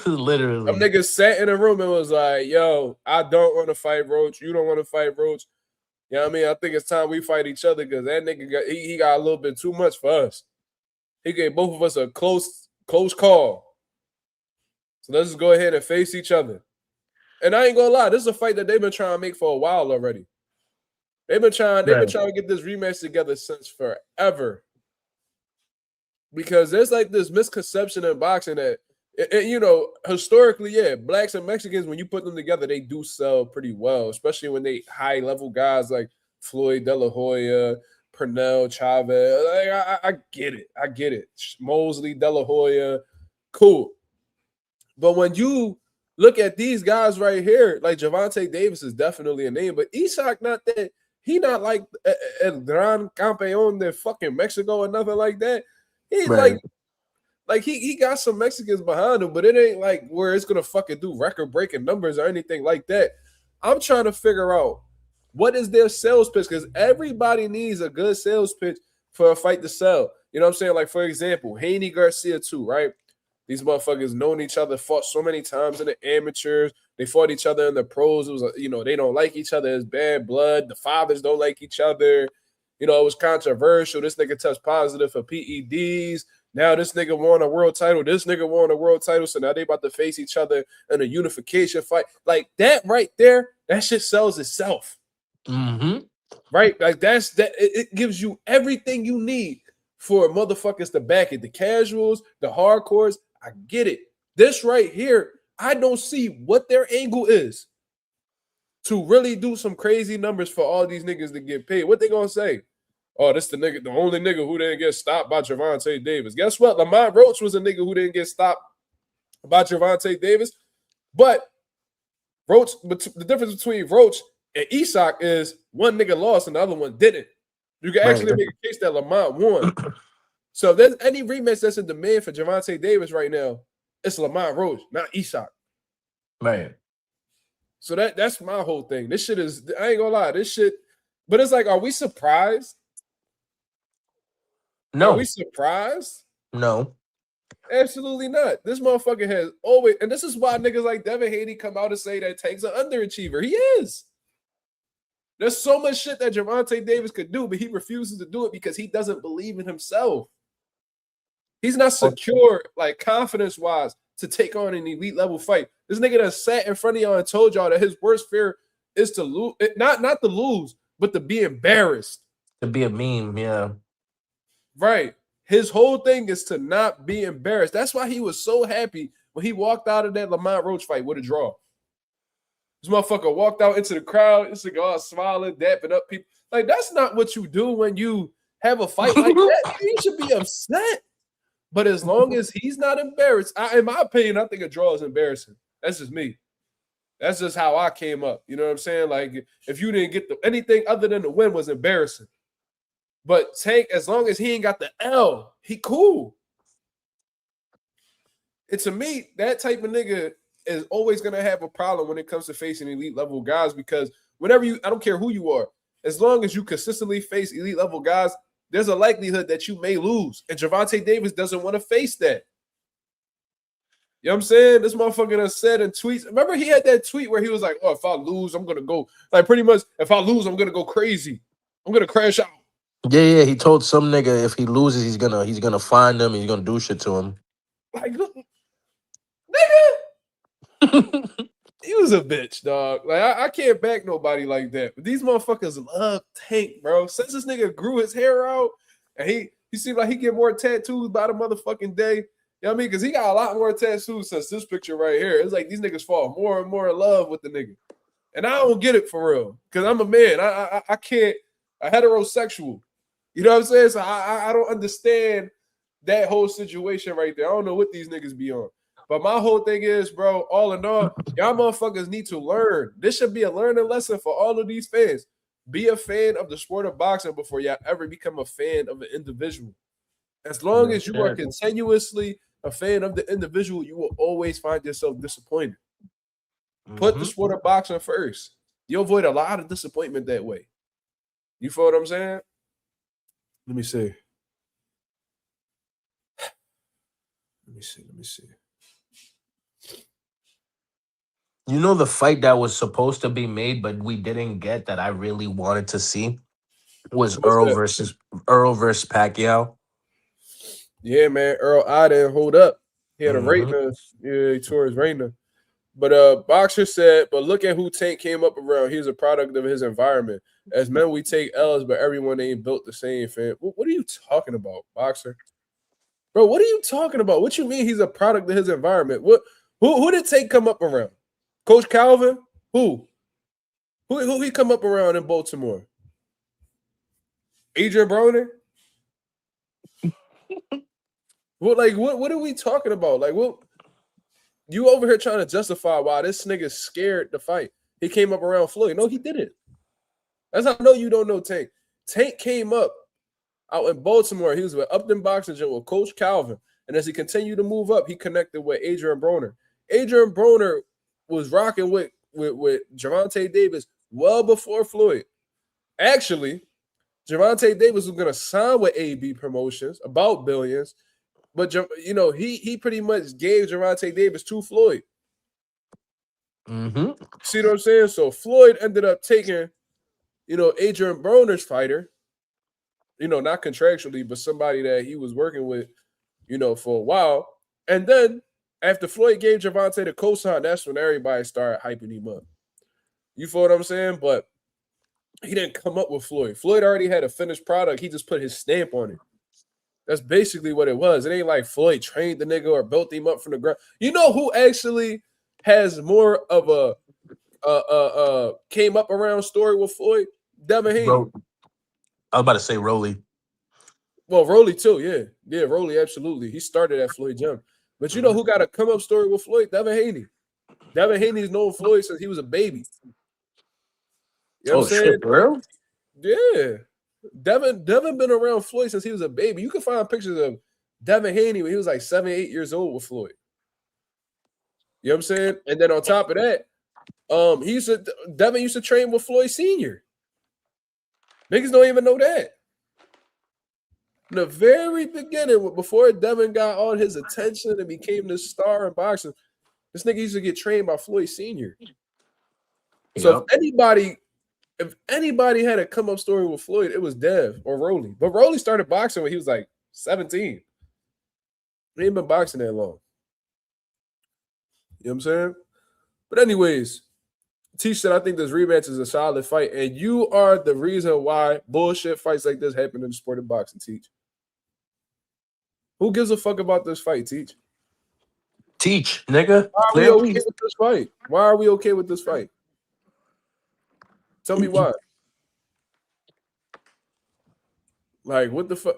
Literally. Them niggas sat in a room and was like, yo, I don't want to fight Roach. You don't want to fight Roach. You know what I mean? I think it's time we fight each other because that nigga he got a little bit too much for us. He gave both of us a close call. So let's just go ahead and face each other. And I ain't gonna lie, this is a fight that they've been trying to make for a while already. They've been trying to get this rematch together since forever. Because there's like this misconception in boxing that, you know, historically, yeah, blacks and Mexicans, when you put them together, they do sell pretty well, especially when they high-level guys like Floyd De La Hoya, Pernell, Chavez. Like, I get it. I get it. Mosley, De La Hoya, cool. But when you look at these guys right here, like Gervonta Davis is definitely a name, but Isaac not that. He not like El Gran Campeón de fucking Mexico or nothing like that. He's right. like he got some Mexicans behind him, but it ain't like where it's gonna fucking do record-breaking numbers or anything like that. I'm trying to figure out what is their sales pitch, because everybody needs a good sales pitch for a fight to sell. You know what I'm saying? Like, for example, Haney Garcia too, right? These motherfuckers known each other, fought so many times in the amateurs. They fought each other in the pros. It was, you know, they don't like each other. It's bad blood. The fathers don't like each other. You know, it was controversial. This nigga tested positive for PEDs. Now this nigga won a world title. This nigga won a world title. So now they about to face each other in a unification fight. Like that right there, that shit sells itself. Mm-hmm. Right? Like it gives you everything you need for motherfuckers to back it. The casuals, the hardcores, I get it. This right here, I don't see what their angle is to really do some crazy numbers for all these niggas to get paid. What they gonna say? Oh, this the only nigga who didn't get stopped by Gervonta Davis. Guess what? Lamont Roach was a nigga who didn't get stopped by Gervonta Davis. But Roach, but the difference between Roach and Isaac is one nigga lost and the other one didn't. You can actually make a case that Lamont won. So if there's any rematch that's in demand for Gervonta Davis right now, it's Lamont Roach, not Isaac. Right. So that's my whole thing. This shit is, I ain't gonna lie, this shit, but it's like, are we surprised? No. Are we surprised? No. Absolutely not. This motherfucker has always, and this is why niggas like Devin Haney come out and say that Tank's an underachiever. He is. There's so much shit that Gervonta Davis could do, but he refuses to do it because he doesn't believe in himself. He's not secure, like confidence-wise, to take on an elite level fight. This nigga that sat in front of y'all and told y'all that his worst fear is to lose, not to lose, but to be embarrassed. To be a meme, yeah. Right. His whole thing is to not be embarrassed. That's why he was so happy when he walked out of that Lamont Roach fight with a draw. This motherfucker walked out into the crowd. This nigga all smiling, dapping up people. Like, that's not what you do when you have a fight like that. You should be upset. But as long as he's not embarrassed, in my opinion, I think a draw is embarrassing. That's just me. That's just how I came up. You know what I'm saying? Like, if you didn't get anything other than the win was embarrassing. But Tank, as long as he ain't got the L, he cool. And to me, that type of nigga is always gonna have a problem when it comes to facing elite level guys, because whenever I don't care who you are, as long as you consistently face elite level guys, there's a likelihood that you may lose. And Gervonta Davis doesn't want to face that. You know what I'm saying? This motherfucker done said in tweets. Remember, he had that tweet where he was like, "Oh, if I lose, I'm gonna go like pretty much. If I lose, I'm gonna go crazy. I'm gonna crash out." Yeah. He told some nigga if he loses, he's gonna find him. He's gonna do shit to him. Like, look, nigga, he was a bitch, dog. Like, I can't back nobody like that. But these motherfuckers love Tank, bro. Since this nigga grew his hair out, and he seemed like he get more tattoos by the motherfucking day. You know what I mean? Because he got a lot more tattoos since this picture right here. It's like these niggas fall more and more in love with the nigga. And I don't get it for real. Because I'm a man. I can't, a heterosexual. You know what I'm saying? So I don't understand that whole situation right there. I don't know what these niggas be on. But my whole thing is, bro, all in all, y'all motherfuckers need to learn. This should be a learning lesson for all of these fans. Be a fan of the sport of boxing before y'all ever become a fan of an individual. As long as you are continuously a fan of the individual, you will always find yourself disappointed. Put the sport of boxing first. You'll avoid a lot of disappointment that way. You feel what I'm saying? Let me see. Let me see. You know the fight that was supposed to be made, but we didn't get, that I really wanted to see, was Earl versus Pacquiao. Yeah, man. Earl I didn't hold up. He had a retina. Yeah, he tore his retina. But Boxer said, but look at who Tank came up around. He's a product of his environment. As men, we take L's, but everyone ain't built the same, fam. What are you talking about, Boxer? Bro, what are you talking about? What you mean he's a product of his environment? Who did Tank come up around? Coach Calvin? Who he come up around in Baltimore? Adrian Broner? What are we talking about? Like, what you over here trying to justify why this nigga scared to fight? He came up around Floyd. No, he didn't. That's how I know you don't know Tank. Tank came up out in Baltimore. He was with Upton Boxing Gym with Coach Calvin. And as he continued to move up, he connected with Adrian Broner. Adrian Broner was rocking with Gervonta Davis well before Floyd. Actually, Gervonta Davis was going to sign with AB Promotions, about billions. But, you know, he pretty much gave Gervonta Davis to Floyd. See what I'm saying? So Floyd ended up taking, you know, Adrian Broner's fighter, you know, not contractually, but somebody that he was working with, you know, for a while. And then after Floyd gave Gervonta the cosign, that's when everybody started hyping him up. You feel what I'm saying? But he didn't come up with Floyd. Floyd already had a finished product. He just put his stamp on it. That's basically what it was. It ain't like Floyd trained the nigga or built him up from the ground. You know who actually has more of a came up around story with Floyd? Devin Haney. I was about to say Rolly. Well, Rolly too, yeah. Yeah, Rolly, absolutely. He started at Floyd Gym. But you know who got a come up story with Floyd? Devin Haney. Devin Haney's known Floyd since he was a baby. You know what I'm saying? Shit, bro. Yeah. Devin been around Floyd since he was a baby. You can find pictures of Devin Haney when he was like 7, 8 years old with Floyd. You know what I'm saying? And then on top of that, Devin used to train with Floyd Sr. Niggas don't even know that. In the very beginning, before Devin got all his attention and became this star in boxing, this nigga used to get trained by Floyd Sr. So if anybody had a come up story with Floyd, it was Dev or Rolly. But Rolly started boxing when he was like 17. He ain't been boxing that long. You know what I'm saying? But anyways, Teach said, I think this rematch is a solid fight. And you are the reason why bullshit fights like this happen in the sport of boxing, Teach. Who gives a fuck about this fight, Teach? Teach, nigga. Why are we okay with this fight? Why are we okay with this fight? Tell me why. Like, what the fuck?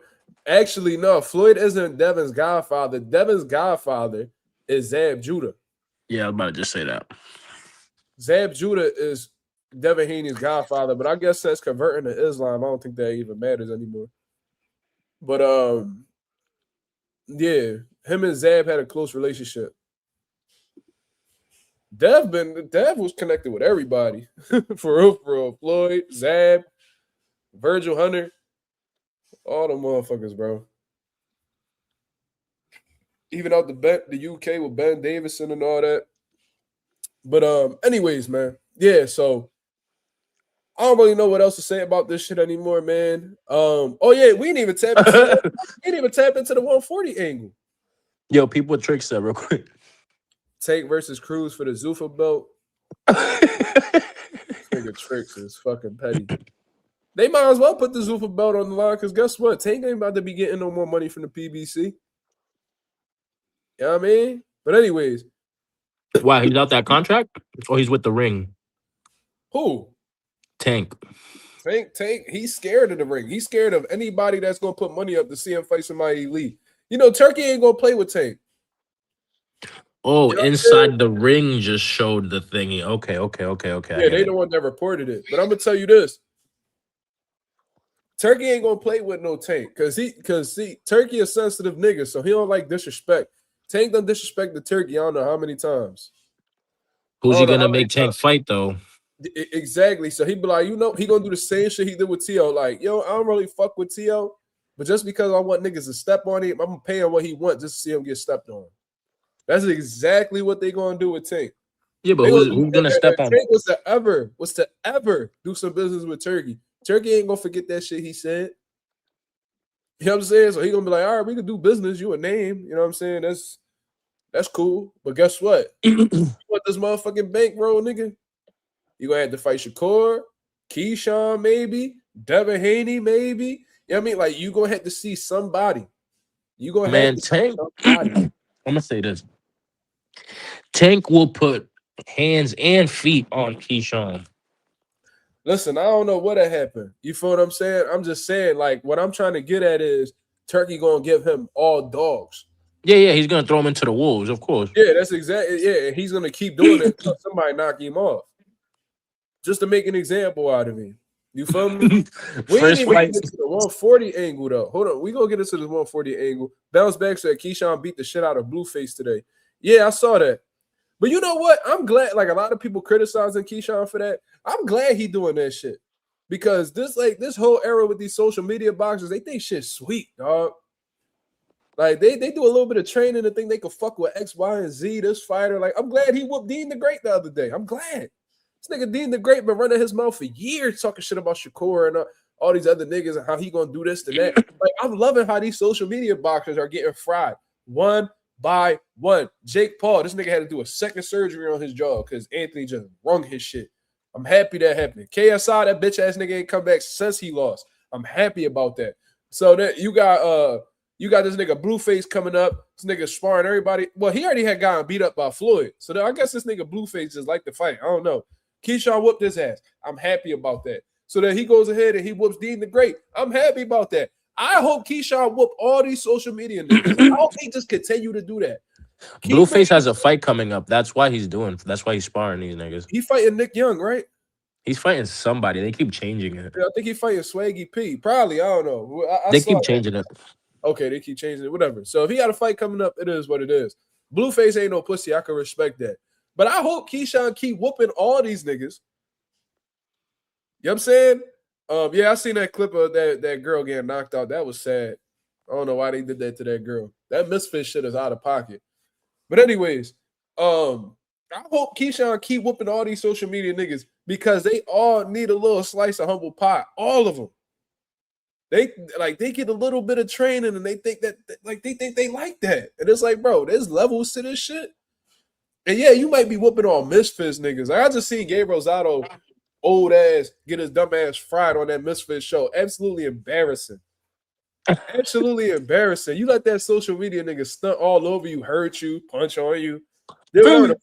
Actually, no. Floyd isn't Devin's godfather. Devin's godfather is Zab Judah. Yeah, I was about to just say that. Zab Judah is Devin Haney's godfather, but I guess since converting to Islam, I don't think that even matters anymore. But yeah, him and Zab had a close relationship. Dev was connected with everybody. For real. Floyd, Zab, Virgil Hunter, all the motherfuckers, bro. Even out the UK with Ben Davison and all that. But anyways, man. Yeah, so I don't really know what else to say about this shit anymore, man. Oh yeah, we didn't even tap into the 140 angle. Yo, people tricks that real quick. Tank versus Cruz for the Zuffa belt. Nigga Tricks is fucking petty. They might as well put the Zuffa belt on the line because guess what? Tank ain't about to be getting no more money from the PBC. You know what I mean? But anyways. Why, he's out that contract? Or he's with the ring? Who? Tank. Tank, he's scared of the ring. He's scared of anybody that's going to put money up to see him fight somebody elite. You know, Turkey ain't going to play with Tank. Oh, you know inside the ring just showed the thingy. Okay. Yeah, they the one that reported it. But I'm going to tell you this. Turkey ain't going to play with no Tank because Turkey is sensitive nigga, so he don't like disrespect. Tank done disrespect the Turkey I don't know how many times. Who's he going to make Tank fight, though? Exactly. So he be like, you know, he going to do the same shit he did with T.O. Like, yo, I don't really fuck with T.O., but just because I want niggas to step on him, I'm going to pay him what he wants just to see him get stepped on. That's exactly what they going to do with Tank. Yeah, but who's going to step on? Tank was to ever do some business with Turkey. Turkey ain't going to forget that shit he said. You know what I'm saying? So he going to be like, all right, we can do business. You a name. You know what I'm saying? That's cool. But guess what? You want this motherfucking bankroll, nigga? You going to have to fight Shakur, Keyshawn, maybe, Devin Haney, maybe. You know what I mean? Like, you going to have to see somebody. You going to have to Tank, see somebody. I'm going to say this. Tank will put hands and feet on Keyshawn. Listen, I don't know what happened. You feel what I'm saying? I'm just saying, like, what I'm trying to get at is Turkey going to give him all dogs. Yeah, he's going to throw him into the wolves, of course. Yeah, that's exactly, yeah, and he's going to keep doing it until somebody knock him off. Just to make an example out of him. You feel me? We ain't even get into the 140 angle, though. Hold on. We going to get into the 140 angle. Bounce back said Keyshawn beat the shit out of Blueface today. Yeah, I saw that. But you know what? I'm glad, like, a lot of people criticizing Keyshawn for that. I'm glad he doing that shit. Because this whole era with these social media boxers, they think shit's sweet, dog. Like, they do a little bit of training and think they can fuck with X, Y, and Z, this fighter. Like, I'm glad he whooped Dean the Great the other day. I'm glad. This nigga Dean the Great been running his mouth for years talking shit about Shakur and all these other niggas and how he gonna do this and that. Like, I'm loving how these social media boxers are getting fried one by one. Jake Paul, this nigga had to do a second surgery on his jaw because Anthony just wrung his shit. I'm happy that happened. KSI, that bitch ass nigga ain't come back since he lost. I'm happy about that. So that you got this nigga Blueface coming up. This nigga sparring everybody. Well, he already had gotten beat up by Floyd. So I guess this nigga Blueface just like to fight. I don't know. Keyshawn whooped his ass. I'm happy about that. So that he goes ahead and he whoops Dean the Great. I'm happy about that. I hope Keyshawn whoop all these social media niggas. I hope he just continue to do that. Blueface has a fight coming up. That's why he's sparring these niggas. He fighting Nick Young, right? He's fighting somebody. They keep changing it. Yeah, I think he fighting Swaggy P. Probably. I don't know. They keep changing it. Okay, they keep changing it. Whatever. So if he got a fight coming up, it is what it is. Blueface ain't no pussy. I can respect that. But I hope Keyshawn keep whooping all these niggas. You know what I'm saying? Yeah, I seen that clip of that girl getting knocked out. That was sad. I don't know why they did that to that girl. That misfit shit is out of pocket. But anyways, I hope Keyshawn keep whooping all these social media niggas because they all need a little slice of humble pie. All of them. They get a little bit of training and they think that they like that. And it's like, bro, there's levels to this shit. And yeah, you might be whooping on Misfits niggas. Like, I just seen Gabe Rosado old ass get his dumb ass fried on that Misfits show. Absolutely embarrassing. Absolutely embarrassing. You let that social media nigga stunt all over you, hurt you, punch on you. Bro,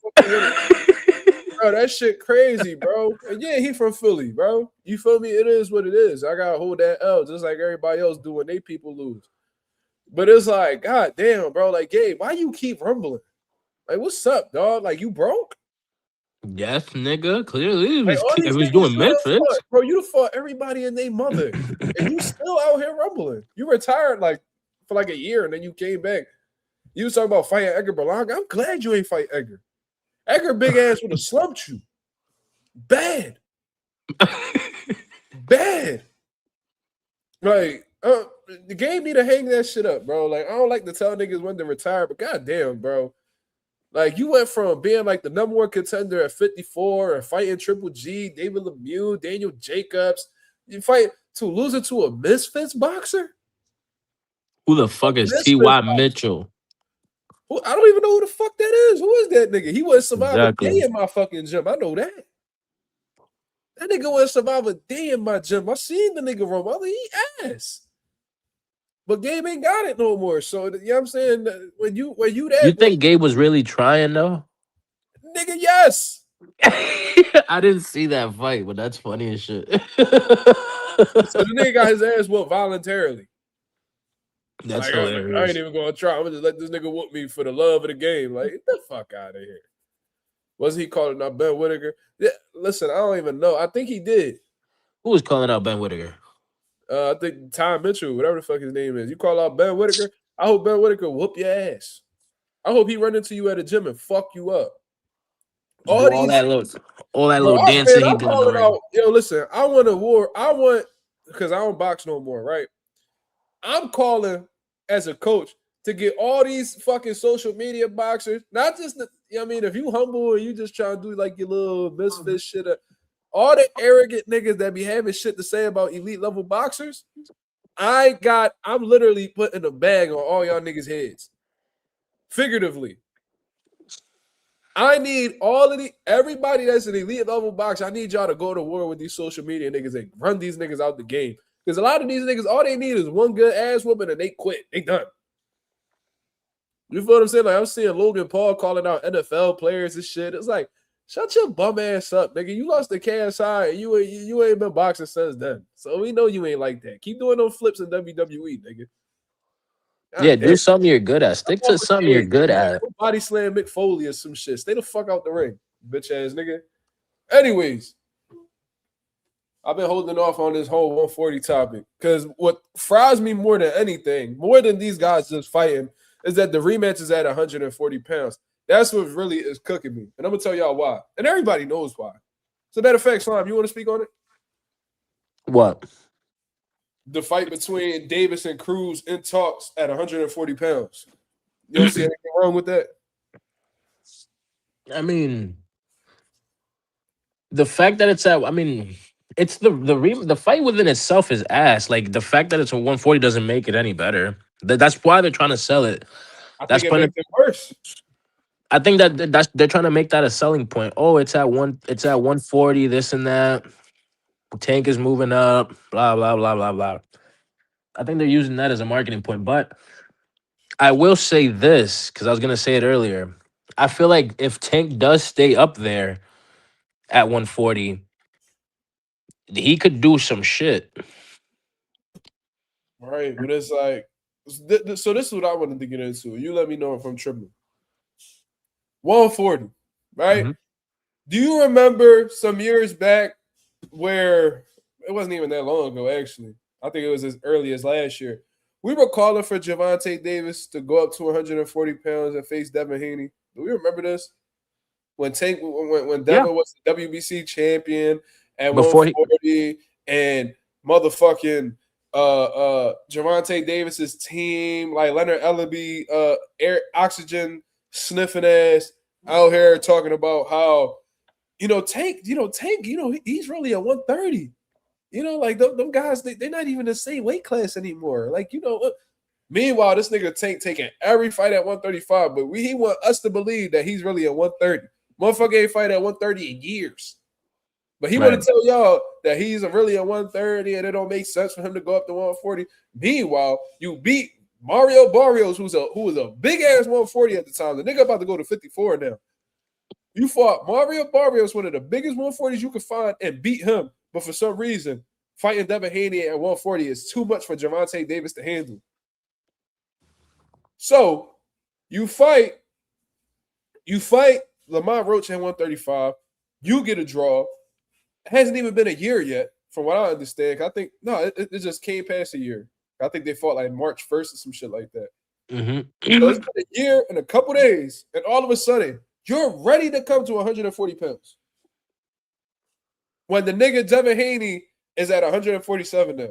that shit crazy, bro. And yeah, he from Philly, bro. You feel me? It is what it is. I gotta hold that L just like everybody else do when they people lose. But it's like, god damn, bro. Like, Gabe, why you keep rumbling? Like, what's up, dog? Like, you broke? Yes, nigga. Clearly, Like all it these was niggas doing you done fought, Memphis. bro. You done fought everybody and their mother, and you still out here rumbling. You retired like for like a year, and then you came back. You was talking about fighting Edgar Berlanga. I'm glad you ain't fight Edgar. Edgar big ass would have slumped you. Bad. Bad. Like, the game need to hang that shit up, bro. Like, I don't like to tell niggas when to retire, but goddamn, bro. Like, you went from being like the number one contender at 54 and fighting Triple G, David Lemieux, Daniel Jacobs. You fight to losing to a Misfits boxer? Who the A fuck is Misfits T.Y. boxer. Mitchell? I don't even know who the fuck that is. Who is that nigga? He wouldn't survive a day Exactly. in my fucking gym. I know that. That nigga wouldn't survive a day in my gym. I seen the nigga roam. I was like, he ass. But Gabe ain't got it no more. So you know what I'm saying? When you You that good, think Gabe was really trying though? nigga, yes. I didn't see that fight, but that's funny as shit. So the nigga got his ass whooped voluntarily. That's Like, I ain't hilarious. even gonna try. I'm gonna just let this nigga whoop me for the love of the game. Like, get the fuck out of here. Wasn't he calling out Ben Whittaker? Yeah, listen, I don't even know. I think he did. Who was calling out Ben Whittaker? I think Ty Mitchell, whatever the fuck his name is. You call out Ben Whittaker. I hope Ben Whittaker whoop your ass. I hope he run into you at a gym and fuck you up. Do All these, all that bro, little man, dancing he I'm did in the calling ring. out. Yo, listen, I want a war. I want, because I don't box no more, right? I'm calling as a coach to get all these fucking social media boxers, not just the, you know what I mean, if you humble and you just try to do like your little misfit shit, all the arrogant niggas that be having shit to say about elite level boxers, I'm literally putting a bag on all y'all niggas' heads. Figuratively. I need everybody that's an elite level boxer. I need y'all to go to war with these social media niggas and run these niggas out the game. Because a lot of these niggas, all they need is one good ass whooping and they quit. They done. You feel what I'm saying? Like I'm seeing Logan Paul calling out NFL players and shit. It's like, shut your bum ass up, nigga. You lost the KSI and you ain't been boxing since then. So we know you ain't like that. Keep doing those flips in WWE, nigga. Yeah, God damn. do something you're good at. I'm Stick to off something the you're game, good nigga. at. Go body slam Mick Foley or some shit. Stay the fuck out the ring, bitch ass nigga. Anyways, I've been holding off on this whole 140 topic because what fries me more than anything, more than these guys just fighting, is that the rematch is at 140 pounds. That's what really is cooking me. And I'm going to tell y'all why. And everybody knows why. As a matter of fact, Slime, you want to speak on it? What? The fight between Davis and Cruz in talks at 140 pounds. You don't see anything wrong with that? I mean, the fact that it's the fight within itself is ass. Like the fact that it's a 140 doesn't make it any better. That's why they're trying to sell it. I That's think it gonna. makes it worse. I think that's they're trying to make that a selling point. Oh, it's at 140. This and that. Tank is moving up. Blah blah blah blah blah. I think they're using that as a marketing point. But I will say this because I was gonna say it earlier. I feel like if Tank does stay up there at 140, he could do some shit. Right, but it's like, so this is what I wanted to get into. You let me know if I'm tripping. 140, right? Mhm. Do you remember some years back where it wasn't even that long ago, actually? I think it was as early as last year. We were calling for Gervonta Davis to go up to 140 pounds and face Devin Haney. Do we remember this? When Yeah. Devin was the WBC champion at Before he 140 and motherfucking Gervonta Davis's team, like Leonard Ellaby, air oxygen sniffing ass out here talking about how Tank, he's really a 130. Like them guys, they're not even the same weight class anymore. Like, meanwhile, this nigga Tank taking every fight at 135, but he want us to believe that he's really a 130. Motherfucker ain't fight at 130 in years. But he want right. to tell y'all that he's really a 130 and it don't make sense for him to go up to 140. Meanwhile, you beat Mario Barrios, who was a big ass 140 at the time. The nigga about to go to 54 now. You fought Mario Barrios, one of the biggest 140s you could find, and beat him. But for some reason, fighting Devin Haney at 140 is too much for Gervonta Davis to handle. So you fight Lamont Roach at 135. You get a draw. It hasn't even been a year yet, from what I understand. I think it just came past a year. I think they fought like March 1st or some shit like that. So it's been a year and a couple days, and all of a sudden, you're ready to come to 140 pounds. When the nigga Devin Haney is at 147 now.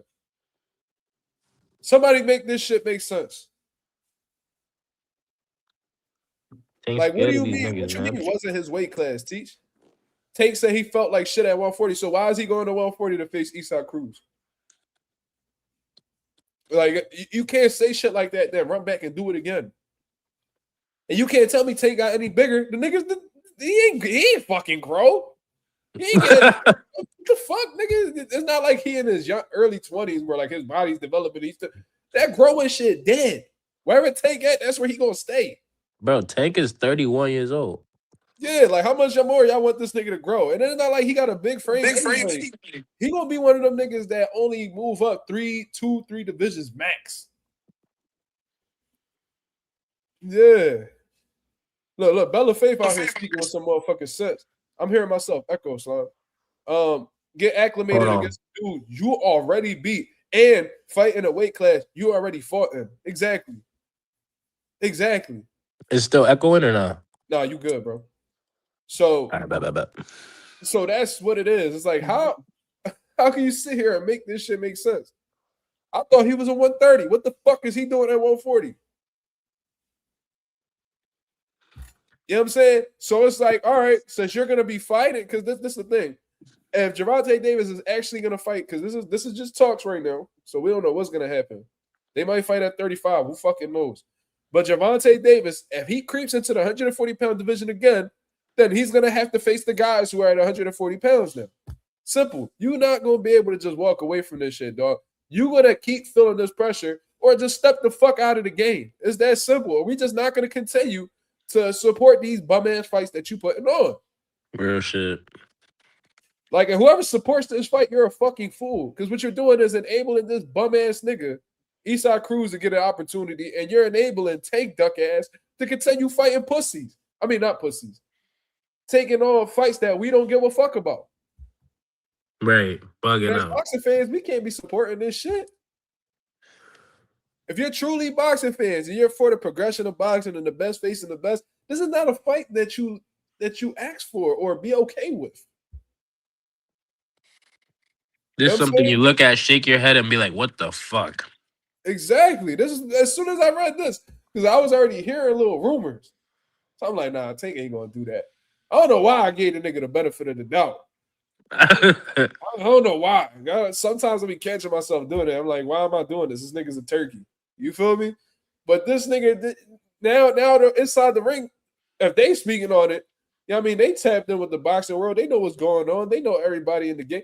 Somebody make this shit make sense. Like, what do you mean? What you mean wasn't his weight class, Teach? Tank said he felt like shit at 140. So why is he going to 140 to face Isaac Cruz? Like, you can't say shit like that, then run back and do it again. And you can't tell me Tank got any bigger. The niggas, he ain't fucking grow. He ain't get what the fuck, nigga? It's not like he in his early 20s where like his body's developing. That growing shit dead. Wherever Tank at, that's where he gonna stay. Bro, Tank is 31 years old. Yeah, like how much more y'all want this nigga to grow? And it's not like he got a big frame. Anyway. He gonna be one of them niggas that only move up 3 divisions max. Yeah. Look, Bella Faith out here speaking with some motherfucking sense. I'm hearing myself echo, Slime. Get acclimated against dude you already beat and fight in a weight class you already fought in. Exactly. It's still echoing or not? No, you good, bro. So, bet. So that's what it is. It's like how can you sit here and make this shit make sense? I thought he was a 130. What the fuck is he doing at 140? You know what I'm saying? So it's like, all right, since you're gonna be fighting, because this is the thing. If Gervonta Davis is actually gonna fight, because this is just talks right now, so we don't know what's gonna happen. They might fight at 35. Who fucking knows? But Gervonta Davis, if he creeps into the 140-pound division again, then he's gonna have to face the guys who are at 140 pounds now. Simple. You're not gonna be able to just walk away from this shit, dog. You're gonna keep feeling this pressure, or just step the fuck out of the game. It's that simple. Or we just not gonna continue to support these bum-ass fights that you putting on. Real shit. Like, and whoever supports this fight, you're a fucking fool. Because what you're doing is enabling this bum-ass nigga, Isaac Cruz, to get an opportunity, and you're enabling Tank Duck ass to continue fighting pussies. I mean, not pussies. Taking on fights that we don't give a fuck about. Right. Bugging As out. boxing fans, we can't be supporting this shit. If you're truly boxing fans and you're for the progression of boxing and the best facing the best, this is not a fight that you ask for or be okay with. This is something you look at, shake your head, and be like, what the fuck? Exactly. This is as soon as I read this, because I was already hearing little rumors. So I'm like, nah, Tank ain't gonna do that. I don't know why I gave the nigga the benefit of the doubt. I don't know why. Sometimes I be catching myself doing it. I'm like, why am I doing this? This nigga's a turkey. You feel me? But this nigga, now they're inside the ring. If they speaking on it, you know what I mean? They tapped in with the boxing world. They know what's going on. They know everybody in the game.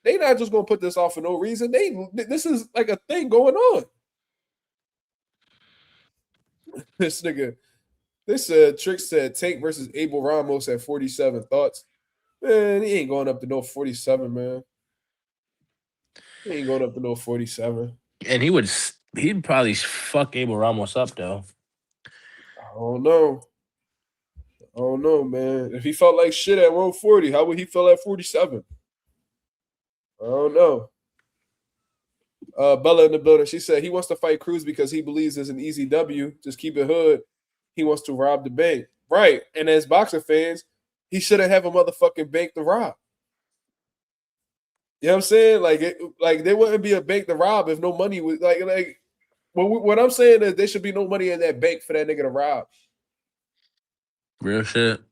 They not just going to put this off for no reason. This is like a thing going on. This nigga, Trick said Tank versus Abel Ramos at 47. Thoughts? Man, he ain't going up to no 47, man. He ain't going up to no 47. And he'd probably fuck Abel Ramos up, though. I don't know, man. If he felt like shit at 140, how would he feel at 47? I don't know. Bella in the building. She said he wants to fight Cruz because he believes it's an easy W. Just keep it hood. He wants to rob the bank. Right. And as boxing fans, he shouldn't have a motherfucking bank to rob. You know what I'm saying? Like there wouldn't be a bank to rob if no money was like what I'm saying is there should be no money in that bank for that nigga to rob. Real shit.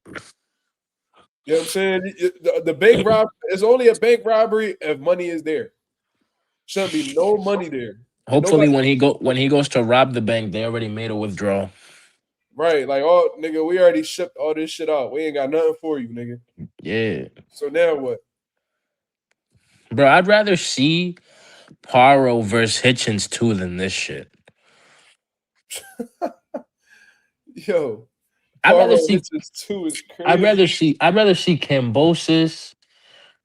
You know what I'm saying? The bank rob is only a bank robbery if money is there. Shouldn't be no money there. Hopefully, when he goes to rob the bank, they already made a withdrawal. Right, like, oh, nigga, we already shipped all this shit out. We ain't got nothing for you, nigga. Yeah. So now what? Bro, I'd rather see Paro versus Hitchens 2 than this shit. Yo, I'd rather see Hitchens 2 is crazy. I'd rather see Cambosis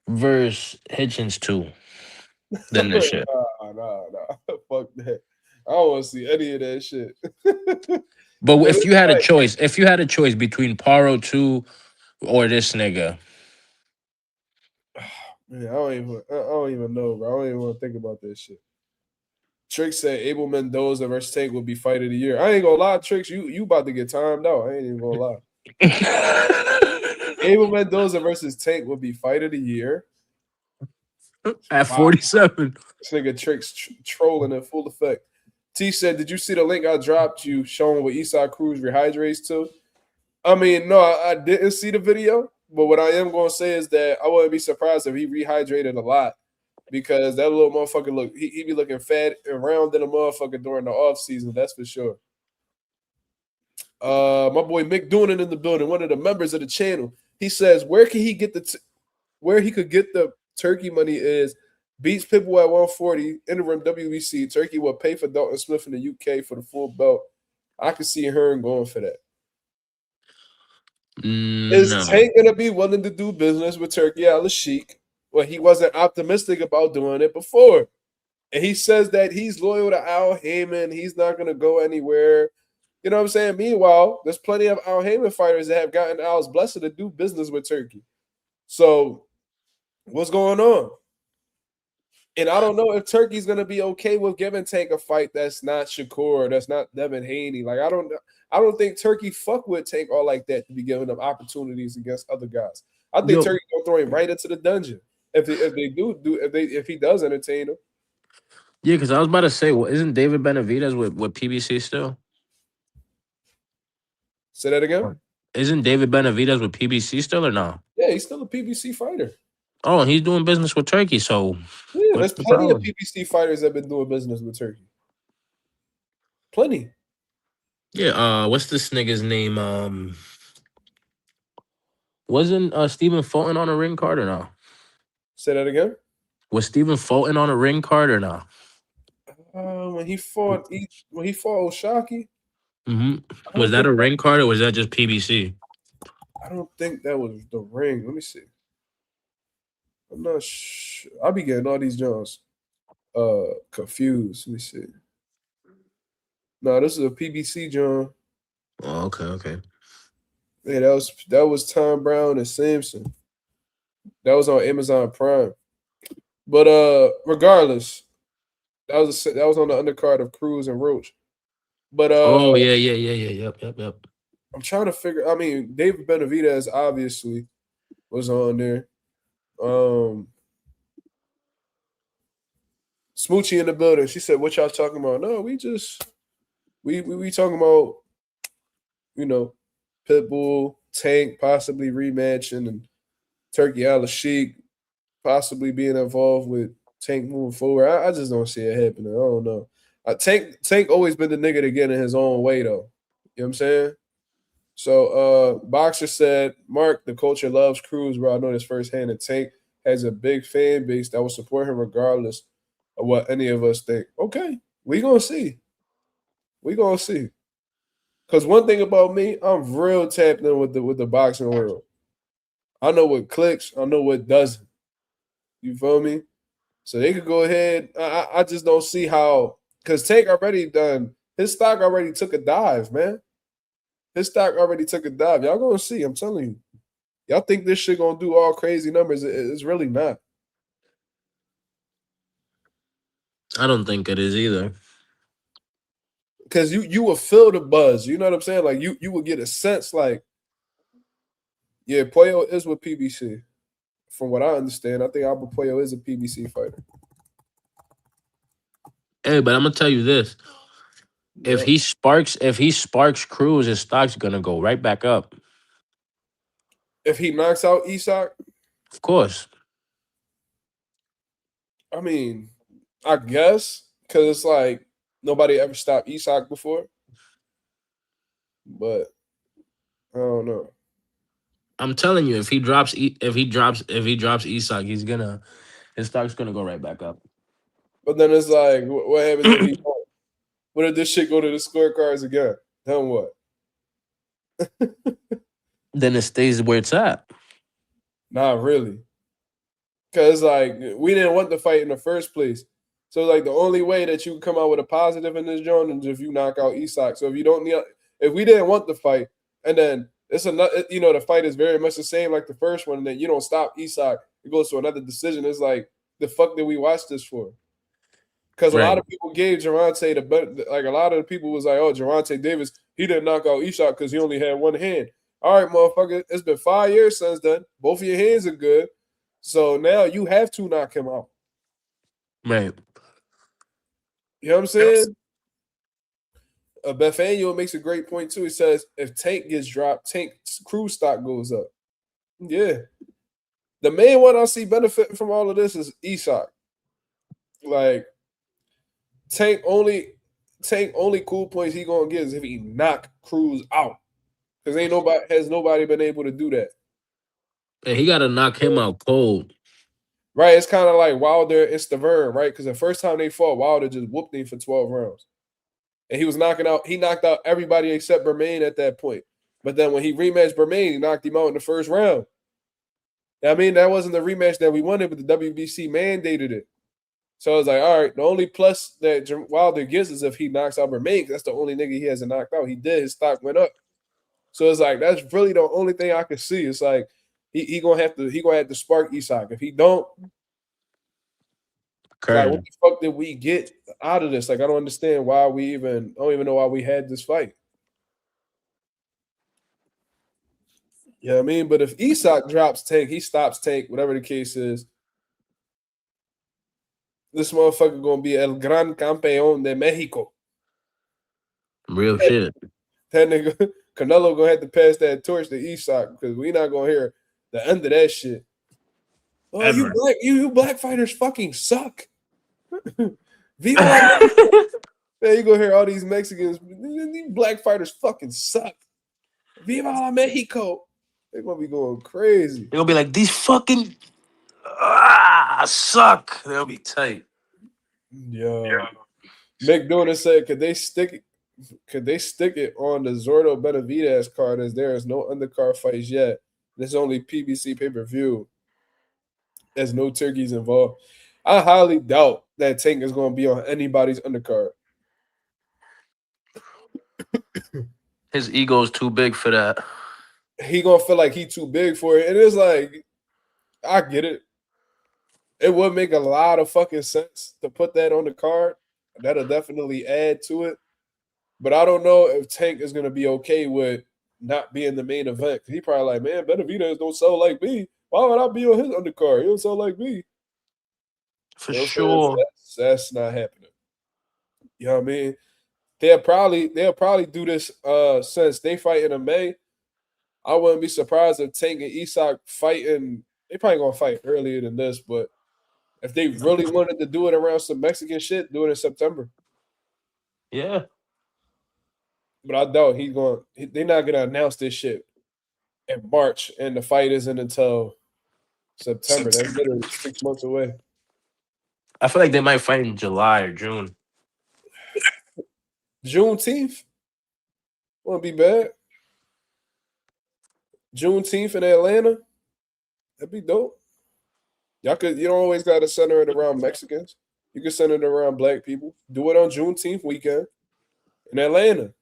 versus Hitchens 2 than this shit. Nah. Fuck that. I don't want to see any of that shit. But if you had a choice between Paro 2 or this nigga, Man, I don't even know, bro. I don't even want to think about that shit. Trick said Abel Mendoza versus Tank will be fight of the year. I ain't gonna lie, Tricks. You about to get timed out. I ain't even gonna lie. Abel Mendoza versus Tank will be fight of the year. At Wow. 47. This nigga Tricks trolling in full effect. T said, "Did you see the link I dropped you showing what Eastside Cruz rehydrates to?" I mean, no, I didn't see the video, but what I am going to say is that I wouldn't be surprised if he rehydrated a lot because that little motherfucker he be looking fat and round in a motherfucker during the off season. That's for sure. My boy Mick doing it in the building, one of the members of the channel. He says where can he get where he could get the turkey money is beats Pitbull at 140 interim WBC. Turkey will pay for Dalton Smith in the UK for the full belt. I can see Hearn going for that. Is No. Tank gonna be willing to do business with Turkey Al Sheik? Well, he wasn't optimistic about doing it before. And he says that he's loyal to Al Heyman. He's not gonna go anywhere. You know what I'm saying? Meanwhile, there's plenty of Al Heyman fighters that have gotten Al's blessing to do business with Turkey. So what's going on? And I don't know if Turkey's gonna be okay with giving Tank a fight that's not Shakur, that's not Devin Haney. Like I don't think Turkey fuck with Tank all like that to be giving them opportunities against other guys. I think Yo, Turkey gonna throw him right into the dungeon if he does entertain him. yeah, because I was about to say, well, isn't David Benavidez with PBC still? Say that again. Isn't David Benavidez with PBC still or no? Yeah, he's still a PBC fighter. Oh, and he's doing business with Turkey. So Yeah, what's there's the plenty of problem? PBC fighters that have been doing business with Turkey. Plenty. Yeah. What's this nigga's name? Wasn't Stephen Fulton on a ring card or no? Say that again. Was Stephen Fulton on a ring card or no? When he fought Oshaki, I Was don't that think a ring card or was that just PBC? I don't think that was the ring. Let me see. I'm not sure. I'll be getting all these Jones confused. Let me see. No, this is a PBC John. Oh, okay. Yeah, that was Tom Brown and Simpson. That was on Amazon Prime. But regardless, that was on the undercard of Cruz and Roach. But Oh yeah. Yep. I'm trying to figure. I mean, David Benavidez obviously was on there. Smoochie in the building. She said, "What y'all talking about?" No, we talking about, you know, Pitbull, Tank possibly rematching, and Turkey Al Sheik possibly being involved with Tank moving forward. I just don't see it happening. I don't know. Tank always been the nigga to get in his own way though. You know what I'm saying? So Boxer said, Mark, the culture loves Cruz, bro. I know this firsthand. And Tank has a big fan base that will support him regardless of what any of us think. Okay, we gonna see. We gonna see. Cause one thing about me, I'm real tapped in with the boxing world. I know what clicks, I know what doesn't. You feel me? So they could go ahead. I just don't see how, because Tank already done his stock already took a dive, man. His stock already took a dive. Y'all gonna see. I'm telling you. Y'all think this shit gonna do all crazy numbers? It's really not. I don't think it is either. Because you will feel the buzz. You know what I'm saying? Like you will get a sense like, yeah, Puyo is with PBC. From what I understand, I think Albert Puyo is a PBC fighter. Hey, but I'm gonna tell you this: Yeah. if he sparks Cruz, his stock's gonna go right back up. If he knocks out Isak, Of course. I mean, I guess because it's like nobody ever stopped Isak before, but I don't know. I'm telling you, if he drops Isak, his stock's gonna go right back up. But then it's like, what happens if he don't? What if this shit go to the scorecards again? Then what? Then it stays where it's at. Not really. Because like we didn't want the fight in the first place. So like the only way that you can come out with a positive in this joint is if you knock out Isak. So if we didn't want the fight, and then it's another, the fight is very much the same like the first one, and then you don't stop Isak, it goes to another decision. It's like, the fuck did we watch this for? Because a Right. lot of people gave Gervonta like a lot of the people was like, oh, Gervonta Davis, he didn't knock out Ishak because he only had one hand. All right, motherfucker, it's been 5 years since then. Both of your hands are good. So now you have to knock him out. Right. You know what I'm saying? Bethaniel makes a great point too. He says if Tank gets dropped, Tank Cruz stock goes up. Yeah. The main one I see benefiting from all of this is Ishak. Like Tank only cool points he gonna get is if he knock Cruz out. Because nobody been able to do that. And he got to knock him out cold. Right? It's kind of like Wilder and Stavern, right? Because the first time they fought, Wilder just whooped him for 12 rounds. And he knocked out everybody except Bermain at that point. But then when he rematched Bermain, he knocked him out in the first round. I mean, that wasn't the rematch that we wanted, but the WBC mandated it. So I was like, all right, the only plus that Wilder gets is if he knocks out Bermain, because that's the only nigga he hasn't knocked out. He did, his stock went up. So it's like that's really the only thing I can see. It's like he gonna have to spark Ishak. If he don't, like what the fuck did we get out of this? Like I don't understand why I don't even know why we had this fight. You know what I mean? But if Ishak drops Tank, he stops Tank, whatever the case is, this motherfucker gonna be El Gran Campeón de Mexico. Real shit. That nigga Canelo gonna have to pass that torch to Ishak because we not gonna hear the end of that shit. Oh, Ever. you black fighters fucking suck. Viva la Man, you gonna hear all these Mexicans, these black fighters fucking suck. Viva la Mexico. They're gonna be going crazy. They're gonna be like, these fucking suck. They'll be tight. Yeah. McDonough said, could they stick it on the Zordo Benavidez card as there is no undercard fights yet? There's only PBC pay-per-view. There's no turkeys involved. I highly doubt that Tank is going to be on anybody's undercard. His ego is too big for that. He going to feel like he too big for it. And it's like, I get it. It would make a lot of fucking sense to put that on the card. That'll definitely add to it. But I don't know if Tank is going to be okay with not being the main event. He probably like, man, Benavidez don't sell like me. Why would I be on his undercard? He don't sell like me. For sure. That's not happening. You know what I mean? They'll probably do this since they fight in May. I wouldn't be surprised if Tank and Ishak fighting. They probably gonna fight earlier than this, but if they really wanted to do it around some Mexican shit, do it in September. Yeah. But I doubt they're not gonna announce this shit in March, and the fight isn't until September. That's literally 6 months away. I feel like they might fight in July or June. Juneteenth? Won't be bad. Juneteenth in Atlanta? That'd be dope. You don't always gotta center it around Mexicans. You can center it around black people. Do it on Juneteenth weekend in Atlanta.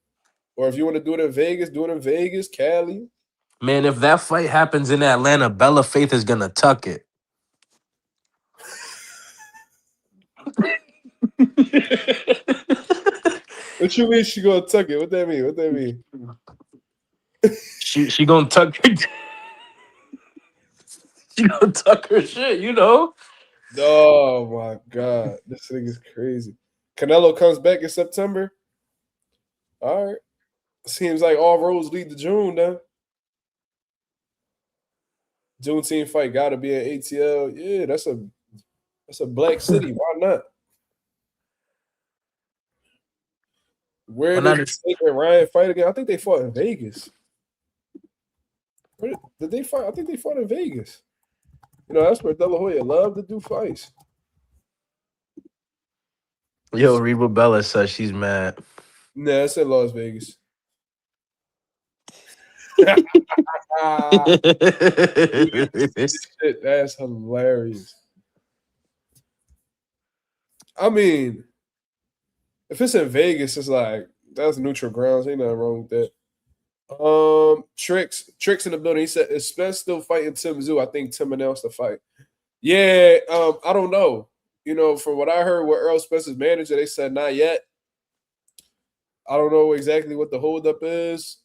Or if you want to do it in Vegas, do it in Vegas, Cali. Man, if that fight happens in Atlanta, Bella Faith is gonna tuck it. What you mean she gonna tuck it? What that mean? She gonna tuck her. She gonna tuck her shit, you know. Oh my god, this thing is crazy. Canelo comes back in September. All right, seems like all roads lead to June now. Juneteenth fight got to be an ATL. Yeah, that's a black city. Why not? Where did Tank and Ryan fight again? I think they fought in Vegas. Where did they fight? I think they fought in Vegas. You know, that's where De La Hoya love to do fights. Yo, Reba Bella says she's mad. Nah, it's in Las Vegas. Shit, that's hilarious. I mean, if it's in Vegas, it's like that's neutral grounds. Ain't nothing wrong with that. Tricks in the building. He said, is Spence still fighting Tim Zoo? I think Tim announced the fight. Yeah, I don't know. You know, from what I heard with Earl Spencer's manager, they said not yet. I don't know exactly what the holdup is.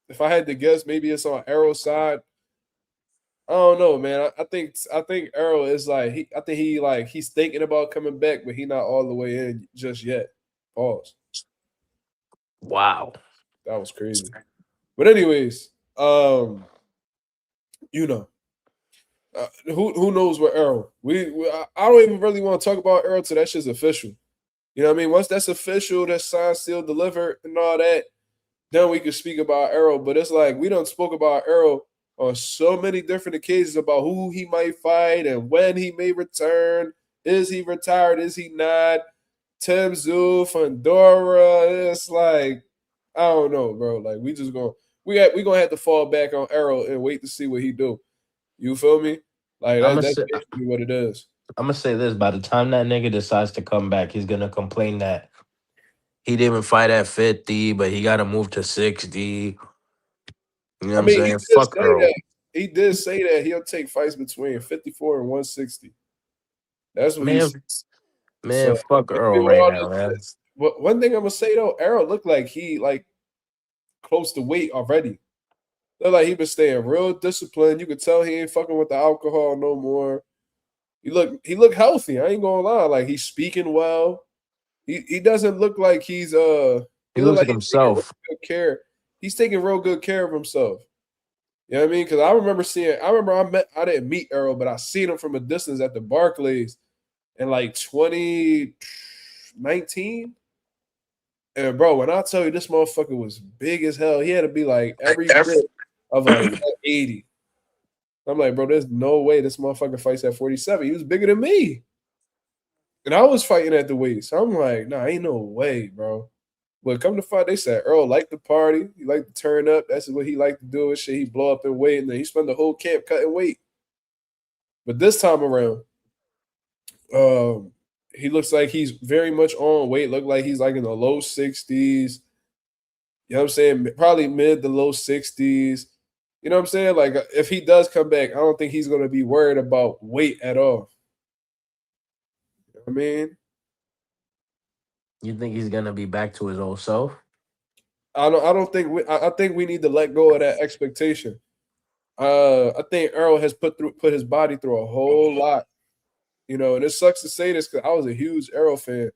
If I had to guess, maybe it's on Errol's side. I don't know, man. I think Errol is like I think he's thinking about coming back, but he not all the way in just yet. Pause. Wow. That was crazy. But anyways, you know, who knows what Errol? I don't even really want to talk about Errol till that shit's official. You know what I mean? Once that's official, that's signed, sealed, delivered, and all that, then we can speak about Errol. But it's like we don't spoke about Errol on so many different occasions about who he might fight and when he may return. Is he retired? Is he not? Tim Zoo, Fandora. It's like I don't know, bro. Like we just going we gonna have to fall back on Errol and wait to see what he do. You feel me? Like I'm gonna that's say, basically what it is. I'm gonna say this: by the time that nigga decides to come back, he's gonna complain that he didn't fight at 50, but he got to move to 60. You know what I I'm mean, saying? Fuck Earl. he did say that he'll take fights between 54 and 160. That's what Man, he's man, so. fuck Earl With right all now, man. one thing I'm gonna say though, Errol looked like he like close to weight already. Looked like he been staying real disciplined. You could tell he ain't fucking with the alcohol no more. He look healthy. I ain't gonna lie. Like he's speaking well. He doesn't look like He he look looks like like he's taking real himself. good care. He's taking real good care of himself. You know what I mean? Because I didn't meet Errol, but I seen him from a distance at the Barclays in like 2019. And bro, when I tell you this motherfucker was big as hell, he had to be like every bit of a 180. I'm like, bro, there's no way this motherfucker fights at 47. He was bigger than me. And I was fighting at the weight. So I'm like, nah, ain't no way, bro. But come to fight, they said Earl liked the party. He liked to turn up. That's what he liked to do and shit. He blow up in weight, and then he spent the whole camp cutting weight. But this time around, um, he looks like he's very much on weight. Look like he's like in the low 60s. You know what I'm saying? Probably mid to low 60s. You know what I'm saying? Like if he does come back, I don't think he's gonna be worried about weight at all. You know what I mean, You think he's gonna be back to his old self? I don't think I think we need to let go of that expectation. I think Earl has put his body through a whole lot. You know, and it sucks to say this because I was a huge Earl fan.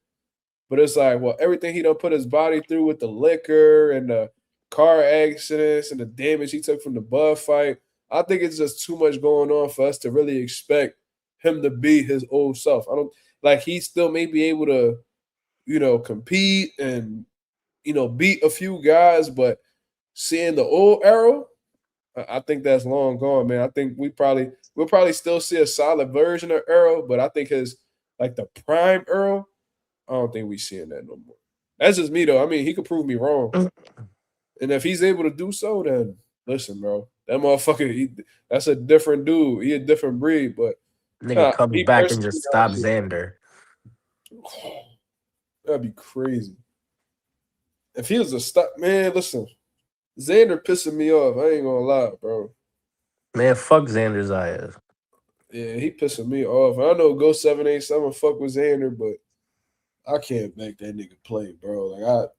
But it's like, well, everything he done put his body through with the liquor and the car accidents and the damage he took from the Bud fight, I think it's just too much going on for us to really expect him to be his old self. I don't like he still may be able to, compete and beat a few guys, but seeing the old Arrow, I think that's long gone, man. I think we'll probably still see a solid version of Arrow, but I think his like the prime Earl, I don't think we seeing that no more. That's just me though. I mean, he could prove me wrong, and if he's able to do so, then listen, bro, that motherfucker, that's a different dude. He a different breed, but Nigga comes me back and personally, just stops Xander. that'd be crazy. If he was a stop, man, listen, Xander pissing me off. I ain't gonna lie, bro. Man, fuck Xander's ass. Yeah, he pissing me off. I know Go 787 fuck with Xander, but I can't make that nigga play, bro. Like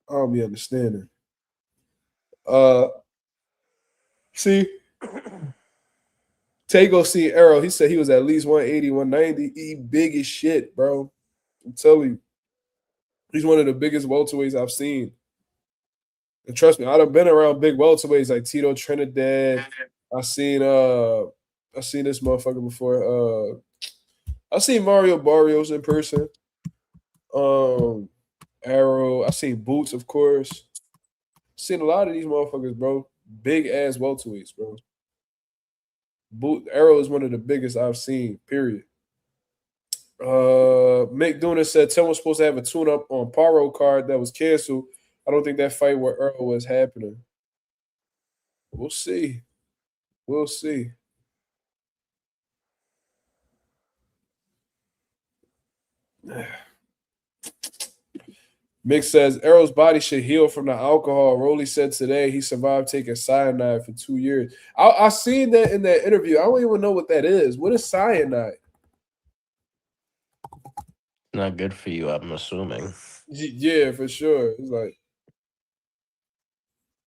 I don't be understanding. Uh, see, Tago see Arrow. He said he was at least 180, 190. He big as shit, bro. I'm telling you, he's one of the biggest welterweights I've seen. And trust me, I've been around big welterweights like Tito Trinidad. I seen I seen this motherfucker before. I seen Mario Barrios in person. Um, Arrow. I seen Boots, of course. Seen a lot of these motherfuckers, bro. Big ass welterweights, bro. Arrow is one of the biggest I've seen. Period. Mick Duna said Tim was supposed to have a tune-up on Paro card that was canceled. I don't think that fight with Earl was happening. We'll see. We'll see. Mick says Errol's body should heal from the alcohol. Rolly said today he survived taking cyanide for 2 years. I seen that in that interview. I don't even know what that is. What is cyanide? Not good for you, I'm assuming. Yeah, for sure. It's like,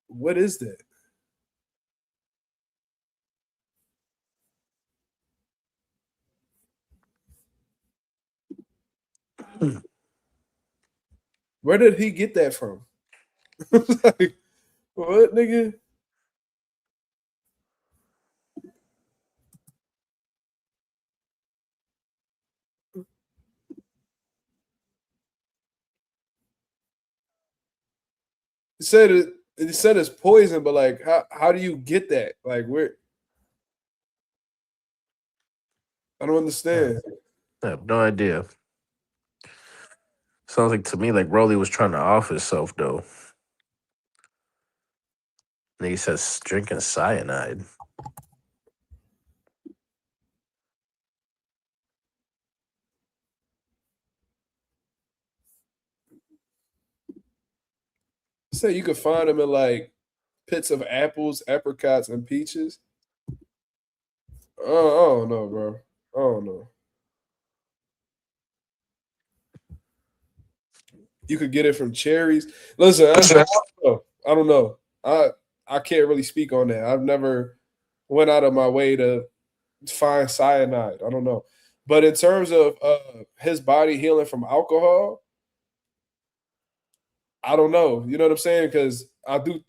what is that? Where did he get that from? Like, what, nigga? He said it. He said it's poison, but like, how do you get that? Like, where? I don't understand. I have no idea. Sounds like to me like Rolly was trying to off himself though. And he says drinking cyanide. He said you could find them in like pits of apples, apricots, and peaches. Oh, I don't know, bro. I don't know. You could get it from cherries. Listen, I don't know. I don't know. I can't really speak on that. I've never went out of my way to find cyanide. I don't know. But in terms of his body healing from alcohol, I don't know. You know what I'm saying? Because I do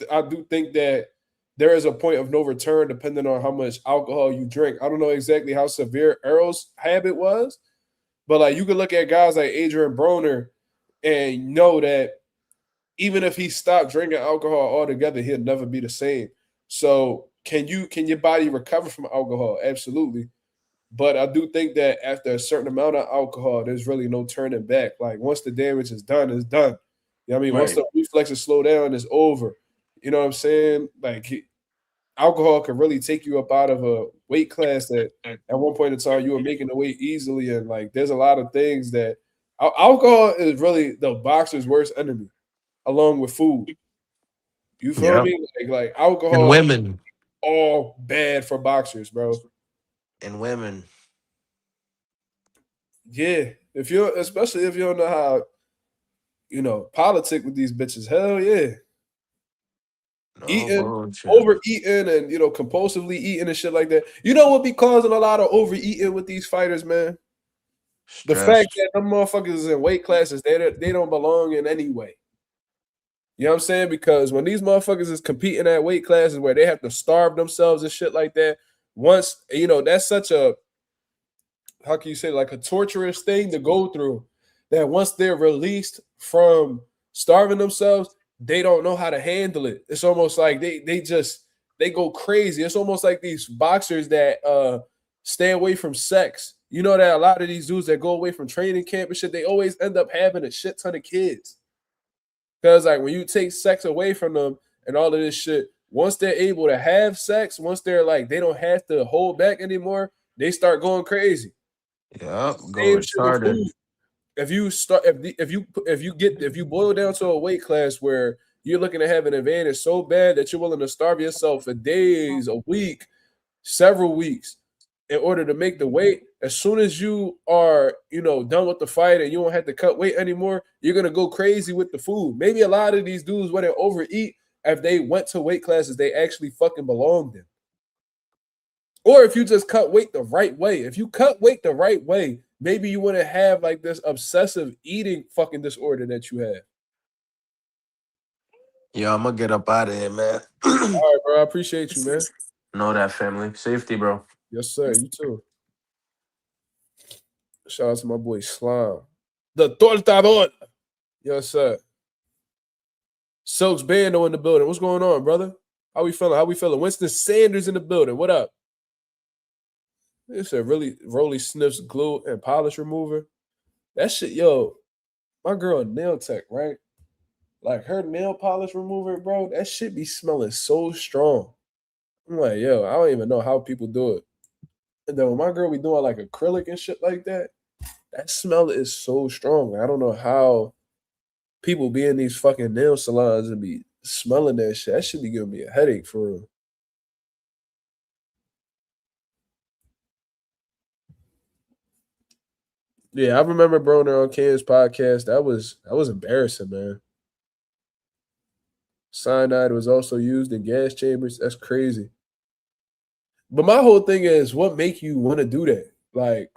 think that there is a point of no return depending on how much alcohol you drink. I don't know exactly how severe Errol's habit was, but like you could look at guys like Adrian Broner and know that even if he stopped drinking alcohol altogether, he'll never be the same. So can your body recover from alcohol? Absolutely. But I do think that after a certain amount of alcohol, there's really no turning back. Like once the damage is done, it's done. You know what I mean? Once Right. the reflexes slow down, it's over. You know what I'm saying? Like alcohol can really take you up out of a weight class that at one point in time you were making the weight easily. And like there's a lot of things that alcohol is really the boxer's worst enemy, along with food. You feel Yeah. me? Like And alcohol, women. all bad for boxers, bro. And women. Yeah, if you're especially if you don't know how politic with these bitches. Hell yeah, No eating, bullshit. overeating, and compulsively eating and shit like that. You know what be causing a lot of overeating with these fighters, man? The Stress. fact that them motherfuckers is in weight classes they don't belong in any way. You know what I'm saying? Because when these motherfuckers is competing at weight classes where they have to starve themselves and shit like that, once that's such a how can you say like a torturous thing to go through that once they're released from starving themselves, they don't know how to handle it. It's almost like they go crazy. It's almost like these boxers that stay away from sex. You know that a lot of these dudes that go away from training camp and shit, they always end up having a shit ton of kids. Because like when you take sex away from them and all of this shit, once they're able to have sex, once they're like they don't have to hold back anymore, they start going crazy. Yep. Go Same shit with retarded. food. If you start, if you boil down to a weight class where you're looking to have an advantage so bad that you're willing to starve yourself for days, a week, several weeks, in order to make the weight. As soon as you are, done with the fight and you don't have to cut weight anymore, you're gonna go crazy with the food. Maybe a lot of these dudes wouldn't overeat if they went to weight classes they actually fucking belonged in. Or if you just cut weight the right way. If you cut weight the right way, maybe you wouldn't have like this obsessive eating fucking disorder that you have. Yo, I'm gonna get up out of here, man. All right, bro. I appreciate you, man. Know that, family. Safety, bro. Yes, sir. You too. Shout out to my boy Slime. The Tortador. Yes, sir. Silks Bando in the building. What's going on, brother? How we feeling? How we feeling? Winston Sanders in the building. What up? It's a really Rolly Sniffs glue and polish remover. That shit, yo, my girl nail tech, right? Like her nail polish remover, bro, that shit be smelling so strong. I'm like, yo, I don't even know how people do it. And then when my girl be doing like acrylic and shit like that, that smell is so strong. I don't know how People be in these fucking nail salons and be smelling that shit. That should be giving me a headache for real. Yeah, I remember Broner on Cam's podcast. That was embarrassing, man. Cyanide was also used in gas chambers. That's crazy. But my whole thing is, what make you want to do that? Like,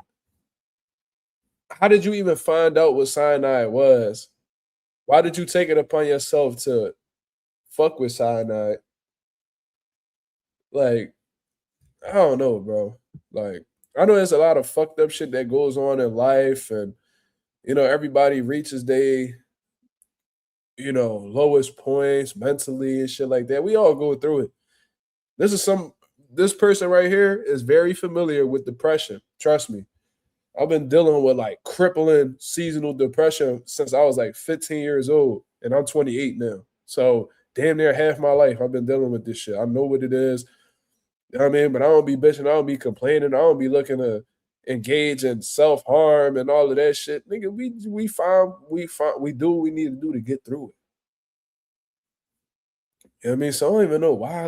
how did you even find out what cyanide was? Why did you take it upon yourself to fuck with cyanide? Like, I don't know, bro. Like, I know there's a lot of fucked up shit that goes on in life, and everybody reaches lowest points mentally and shit like that. We all go through it. This person right here is very familiar with depression. Trust me. I've been dealing with like crippling seasonal depression since I was like 15 years old, and I'm 28 now. So damn near half my life I've been dealing with this shit. I know what it is. You know what I mean? But I don't be bitching, I don't be complaining, I don't be looking to engage in self-harm and all of that shit. Nigga, we do what we need to do to get through it. You know what I mean? So I don't even know why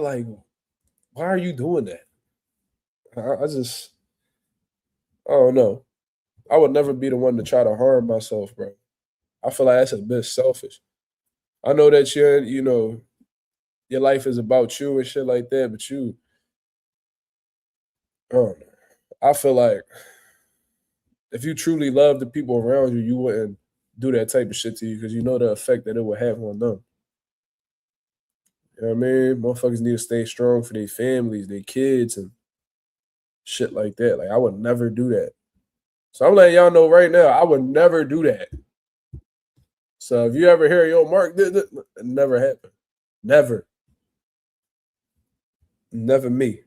are you doing that? I don't know. I would never be the one to try to harm myself, bro. I feel like that's a bit selfish. I know that your life is about you and shit like that, but I don't know. I feel like if you truly love the people around you, you wouldn't do that type of shit to you because you know the effect that it would have on them. You know what I mean? Motherfuckers need to stay strong for their families, their kids, and shit like that. Like, I would never do that. So I'm letting y'all know right now, I would never do that. So if you ever hear, yo, Mark did it, never happened. Never. Never me.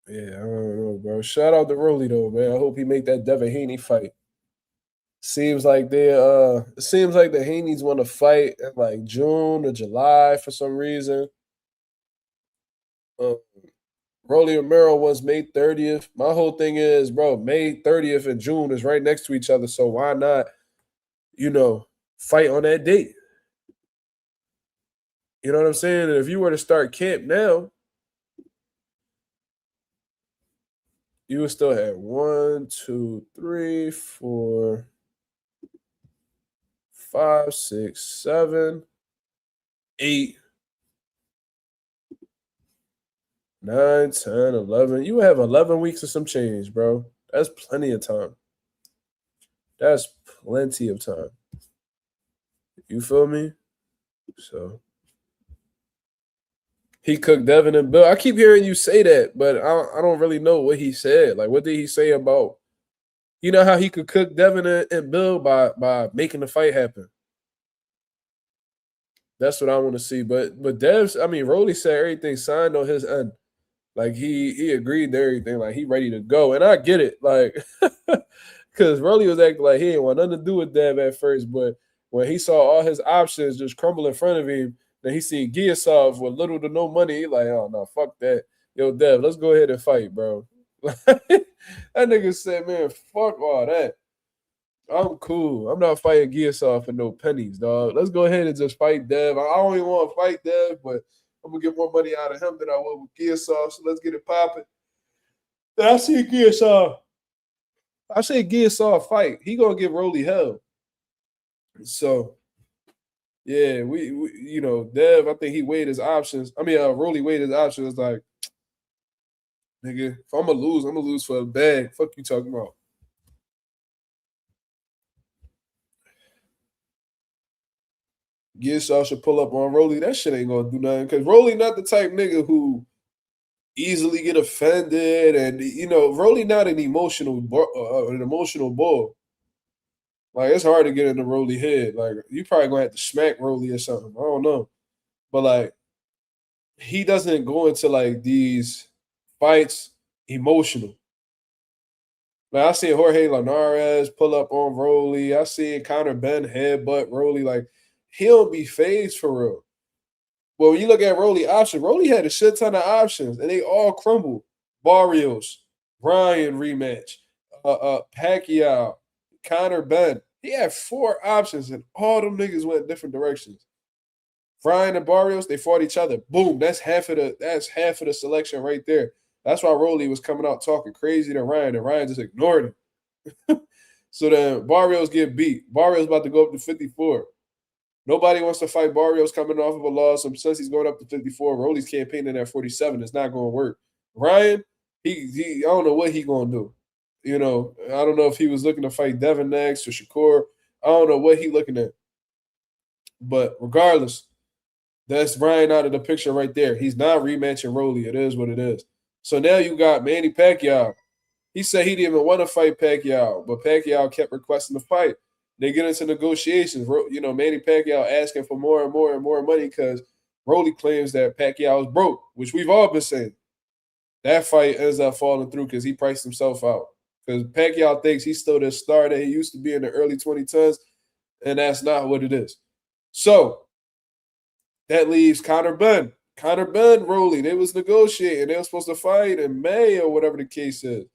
Yeah, I don't know, bro. Shout out to Rolly though, man. I hope he make that Devin Haney fight. Seems like the Haneys want to fight in like June or July for some reason. Um, Rolly Romero was May 30th. My whole thing is, bro, May 30th and June is right next to each other. So why not, fight on that date? You know what I'm saying? And if you were to start camp now, you would still have 1, 2, 3, 4, 5, 6, 7, 8, 9, 10, 11. You have 11 weeks of some change, bro. That's plenty of time. That's plenty of time. You feel me? So he cooked Devin and Bill. I keep hearing you say that, but I don't really know what he said. Like, what did he say about, how he could cook Devin and Bill by making the fight happen? That's what I want to see. But Rolly said everything signed on his end. Like he agreed to everything. Like he ready to go, and I get it. Like because Rolly was acting like he didn't want nothing to do with Dev at first, but when he saw all his options just crumble in front of him, then he seen Giasov with little to no money. He like, oh no, fuck that. Yo, Dev, let's go ahead and fight, bro. That nigga said, man, fuck all that. I'm cool. I'm not fighting Giasov for no pennies, dog. Let's go ahead and just fight Dev. I don't even want to fight Dev, but I'm gonna get more money out of him than I would with Giasov. So let's get it popping. Then I see Giasov. I say Giasov fight. He gonna give Rolly hell. So yeah, we Dev. I think he weighed his options. Rolly weighed his options. Like, nigga, if I'm gonna lose for a bag. Fuck you talking about? Giasov should pull up on Rolly. That shit ain't gonna do nothing because Rolly not the type nigga who easily get offended, and Rolly not an emotional bull. Like, it's hard to get in the Rolly head. Like, you probably gonna have to smack Rolly or something. I don't know, but like, he doesn't go into like these fights emotional. Like, I seen Jorge Linares pull up on Rolly. I seen Conor Ben headbutt Rolly. Like, he don't be phased for real. Well, when you look at Rolly options, Rolly had a shit ton of options, and they all crumbled. Barrios, Ryan rematch, Pacquiao, Conor Ben. He had 4 options, and all them niggas went different directions. Ryan and Barrios, they fought each other. Boom, that's half of the selection right there. That's why Rolly was coming out talking crazy to Ryan, and Ryan just ignored him. So then Barrios get beat. Barrios about to go up to 54. Nobody wants to fight Barrios coming off of a loss. So since he's going up to 54, Rolly's campaigning at 47. It's not going to work. Ryan, he I don't know what he going to do. You know, I don't know if he was looking to fight Devin next or Shakur. I don't know what he looking at. But regardless, that's Ryan out of the picture right there. He's not rematching Rolly. It is what it is. So now you got Manny Pacquiao. He said he didn't even want to fight Pacquiao, but Pacquiao kept requesting to fight. They get into negotiations. You know, Manny Pacquiao asking for more and more and more money because Rolly claims that Pacquiao is broke, which we've all been saying. That fight ends up falling through because he priced himself out. Because Pacquiao thinks he's still the star that he used to be in the early 2010s, and that's not what it is. So that leaves Conor Ben. Conor Ben, Rolly, they was negotiating. They were supposed to fight in May or whatever the case is.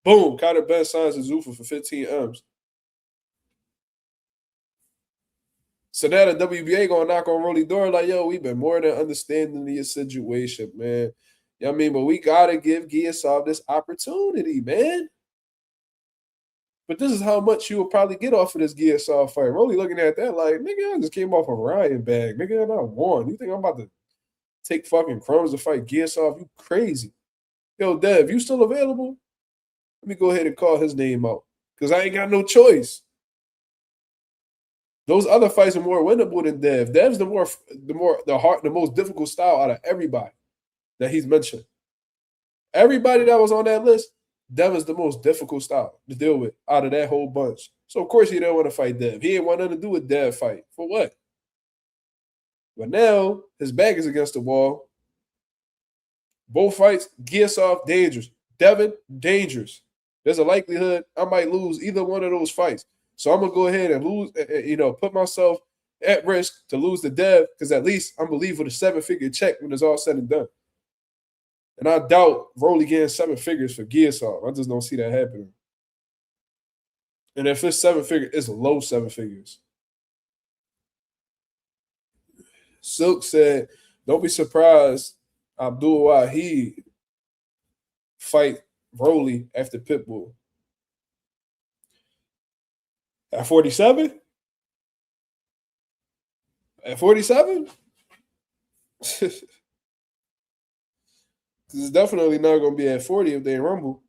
Boom, Conor Ben signs a Zuffa for 15 M's. So now the WBA gonna knock on Rolly door like, yo, we've been more than understanding your situation, man. You know what I mean? But we gotta give Giasov this opportunity, man. But this is how much you will probably get off of this Giasov fight. Rolly looking at that like, nigga, I just came off a Ryan bag. Nigga, I won. You think I'm about to take fucking crumbs to fight Giasov? You crazy. Yo, Dev, you still available? Let me go ahead and call his name out. Because I ain't got no choice. Those other fights are more winnable than Dev. Dev's the most difficult style out of everybody that he's mentioned. Everybody that was on that list, Dev is the most difficult style to deal with out of that whole bunch. So of course he didn't want to fight Dev. He didn't want nothing to do with Dev fight. For what? But now his back is against the wall. Both fights, Giasov, dangerous. Devin, dangerous. There's a likelihood I might lose either one of those fights. So I'm going to go ahead and lose, put myself at risk to lose the Dev because at least I'm going to leave with a 7-figure check when it's all said and done. And I doubt Rolly getting 7 figures for Giasov. I just don't see that happening. And if it's 7 figures, it's low 7 figures. Silk said, don't be surprised Abdul Wahid fight Rolly after Pitbull. At 47? At 47? It's definitely not going to be at 40 if they rumble.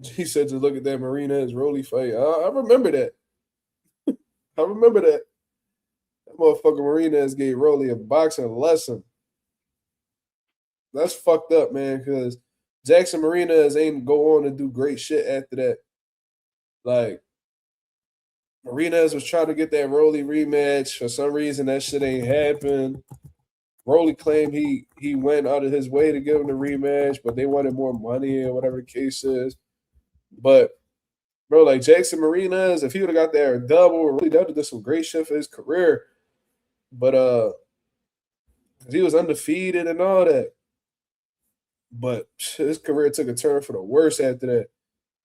He said to look at that Marina's Rolly fight. I remember that. I remember that. That motherfucker Marina's gave Rolly a boxing lesson. That's fucked up, man, because Jackson Marina's ain't go on to do great shit after that. Like, Marina's was trying to get that Rolly rematch. For some reason, that shit ain't happen. Rolly claimed he went out of his way to give him the rematch, but they wanted more money or whatever the case is. But bro, like Jackson Marina's, if he would have got there double, really that would have done some great shit for his career. But he was undefeated and all that. But his career took a turn for the worse after that.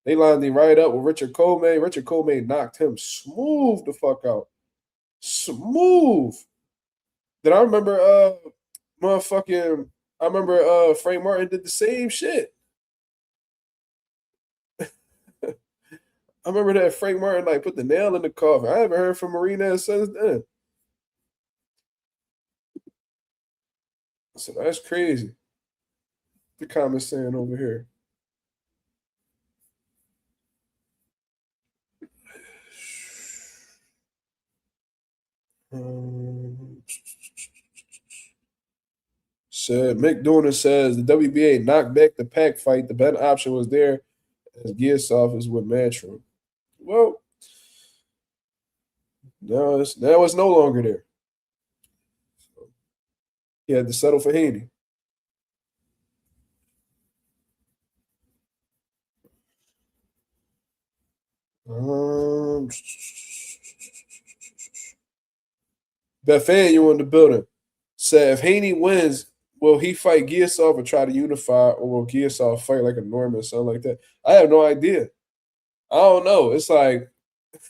They lined him right up with Richard Coleman. Richard Coleman knocked him smooth the fuck out. Smooth. Then I remember Frank Martin did the same shit. I remember that Frank Martin like put the nail in the coffin. I haven't heard from Marina since then. So that's crazy. The comments saying over here. Said Mick Dorner says the WBA knocked back the Pac fight. The better option was there as Gearsoft is with Matchroom. Well, now it's no longer there. He had to settle for Haney. Bethan, you in the building. Said if Haney wins, will he fight Gearsoft or try to unify, or will Gearsoft fight like a Norman or something like that? I have no idea. I don't know. It's like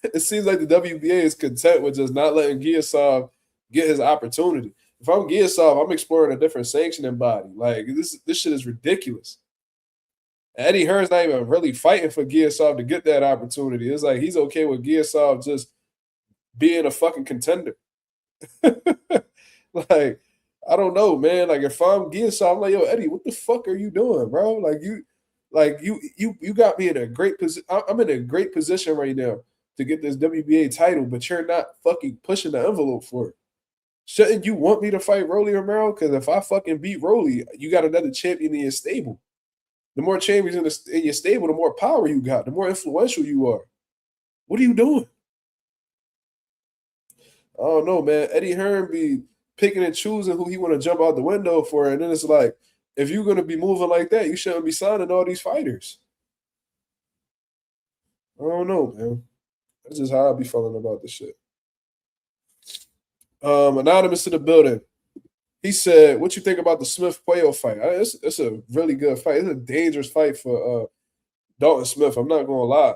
it seems like the WBA is content with just not letting Gearsoft get his opportunity. If I'm Gearsoft, I'm exploring a different sanctioning body. Like this shit is ridiculous. Eddie Hearn's not even really fighting for Gearsoft to get that opportunity. It's like he's okay with Gearsoft just being a fucking contender. Like, I don't know, man. Like, if I'm Gearsoft, I'm like, yo, Eddie, what the fuck are you doing, bro? You got me in a great position. I'm in a great position right now to get this WBA title, but you're not fucking pushing the envelope for it. Shouldn't you want me to fight Rolly Romero? Because if I fucking beat Rolly, you got another champion in your stable. The more champions in your stable, the more power you got, the more influential you are. What are you doing? I don't know, man. Eddie Hearn be picking and choosing who he want to jump out the window for, and then it's like, if you're gonna be moving like that, you shouldn't be signing all these fighters. I don't know, man. That's just how I be feeling about this shit. Anonymous in the building. He said, "What you think about the Smith Puello fight? It's a really good fight. It's a dangerous fight for Dalton Smith. I'm not gonna lie,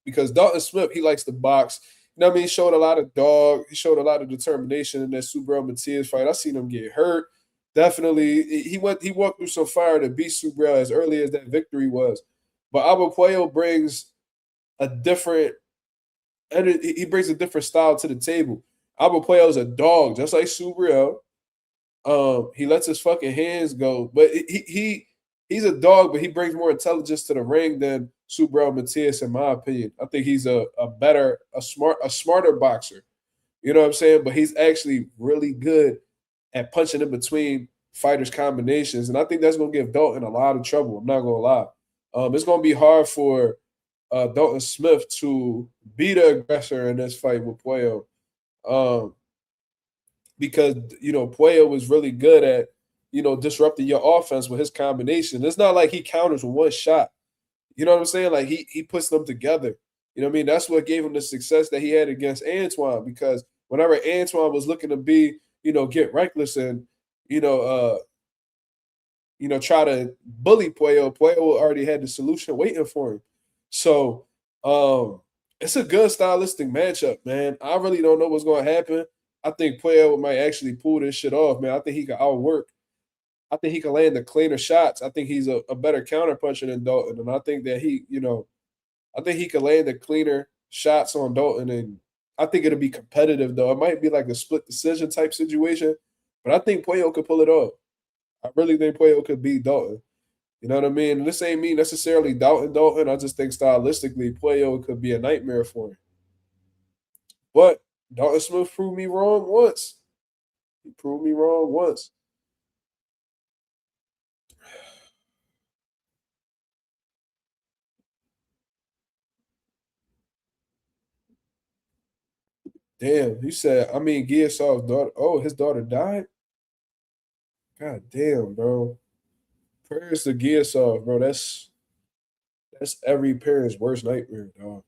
because Dalton Smith, he likes to box. You know what I mean? He showed a lot of dog. He showed a lot of determination in that Subriel Matias fight. I seen him get hurt. Definitely, he walked through some fire to beat Subriel as early as that victory was. But Abba Puello brings a different, and he brings a different style to the table. Abba Puello is a dog, just like Subriel. He lets his fucking hands go, but he's a dog, but he brings more intelligence to the ring than Subriel Matias, in my opinion. I think he's a smarter boxer. You know what I'm saying? But he's actually really good at punching in between fighters' combinations, and I think that's gonna give Dalton a lot of trouble. I'm not gonna lie. It's gonna be hard for Dalton Smith to be the aggressor in this fight with Puello. Um, because Puello was really good at disrupting your offense with his combination. It's not like he counters with one shot. You know what I'm saying? Like he puts them together. You know what I mean? That's what gave him the success that he had against Antoine, because whenever Antoine was looking to be, get reckless and, you know, uh, try to bully Puello already had the solution waiting for him. So it's a good stylistic matchup, man. I really don't know what's going to happen. I think Puello might actually pull this shit off, man. I think he can outwork. I think he can land the cleaner shots. I think he's a better counter puncher than Dalton. And I think that I think he can land the cleaner shots on Dalton. And I think it'll be competitive, though. It might be like a split decision type situation, but I think Puello could pull it off. I really think Puello could beat Dalton. You know what I mean? And this ain't me necessarily doubting Dalton. I just think stylistically, Puello could be a nightmare for him. But Dalton Smith proved me wrong once. He proved me wrong once. Damn, he said, I mean, Gearsaw's daughter. Oh, his daughter died? God damn, bro. Prayers to Gearsaw, bro. That's every parent's worst nightmare, dog.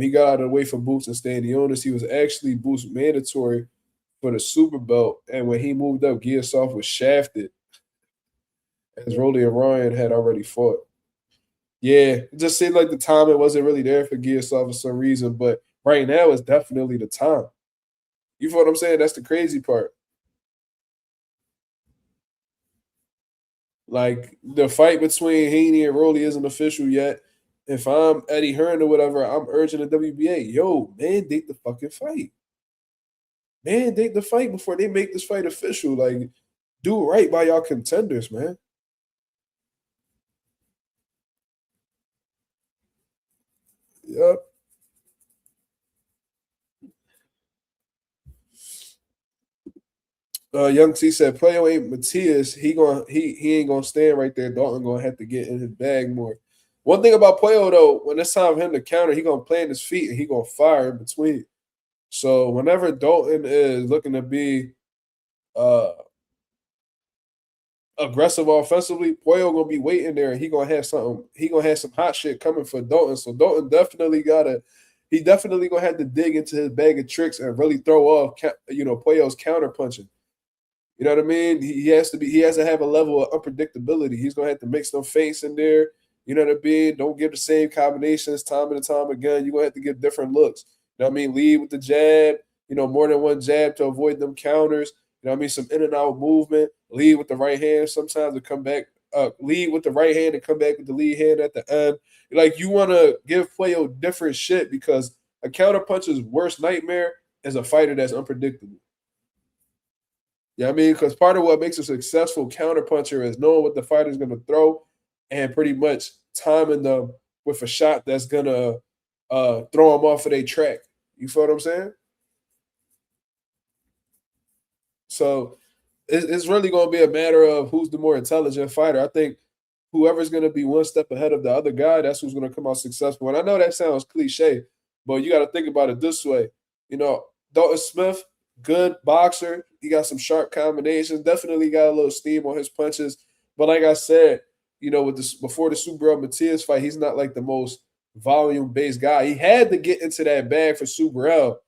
He got out of the way for Boots and Stanionis. He was actually Boots mandatory for the Super Belt. And when he moved up, Gearsoft was shafted as Rolly and Ryan had already fought. Yeah, it just seemed like the timing wasn't really there for Gearsoft for some reason. But right now is definitely the time. You feel what I'm saying? That's the crazy part. Like the fight between Haney and Rolly isn't official yet. If I'm Eddie Hearn or whatever, I'm urging the WBA, yo, mandate the fucking fight. Mandate the fight before they make this fight official. Like, do right by y'all contenders, man. Yep. Young T said, "Player ain't Matias. He ain't gonna stand right there. Dalton gonna have to get in his bag more." One thing about Puyo though, when it's time for him to counter, he gonna plant his feet and he gonna fire in between. So whenever Dalton is looking to be uh aggressive offensively, Puyo gonna be waiting there and he gonna have something. He gonna have some hot shit coming for Dalton. So Dalton he definitely gonna have to dig into his bag of tricks and really throw off, Puyo's counter punching. You know what I mean? He has to have a level of unpredictability. He's gonna have to mix some feints in there. You know what I mean? Don't give the same combinations time and time again. You're gonna have to give different looks. You know what I mean? Lead with the jab, more than one jab to avoid them counters. You know what I mean? Some in and out movement. Lead with the right hand sometimes to come back. Lead with the right hand and come back with the lead hand at the end. Like you want to give Puyo different shit because a counter puncher's worst nightmare is a fighter that's unpredictable. Yeah, I mean, because part of what makes a successful counterpuncher is knowing what the fighter's going to throw and pretty much timing them with a shot that's going to throw them off of their track. You feel what I'm saying? So it's really going to be a matter of who's the more intelligent fighter. I think whoever's going to be one step ahead of the other guy, that's who's going to come out successful. And I know that sounds cliche, but you got to think about it this way. Dalton Smith, good boxer. He got some sharp combinations. Definitely got a little steam on his punches. But like I said, with this before the Subriel Matias fight, he's not like the most volume-based guy. He had to get into that bag for Subriel.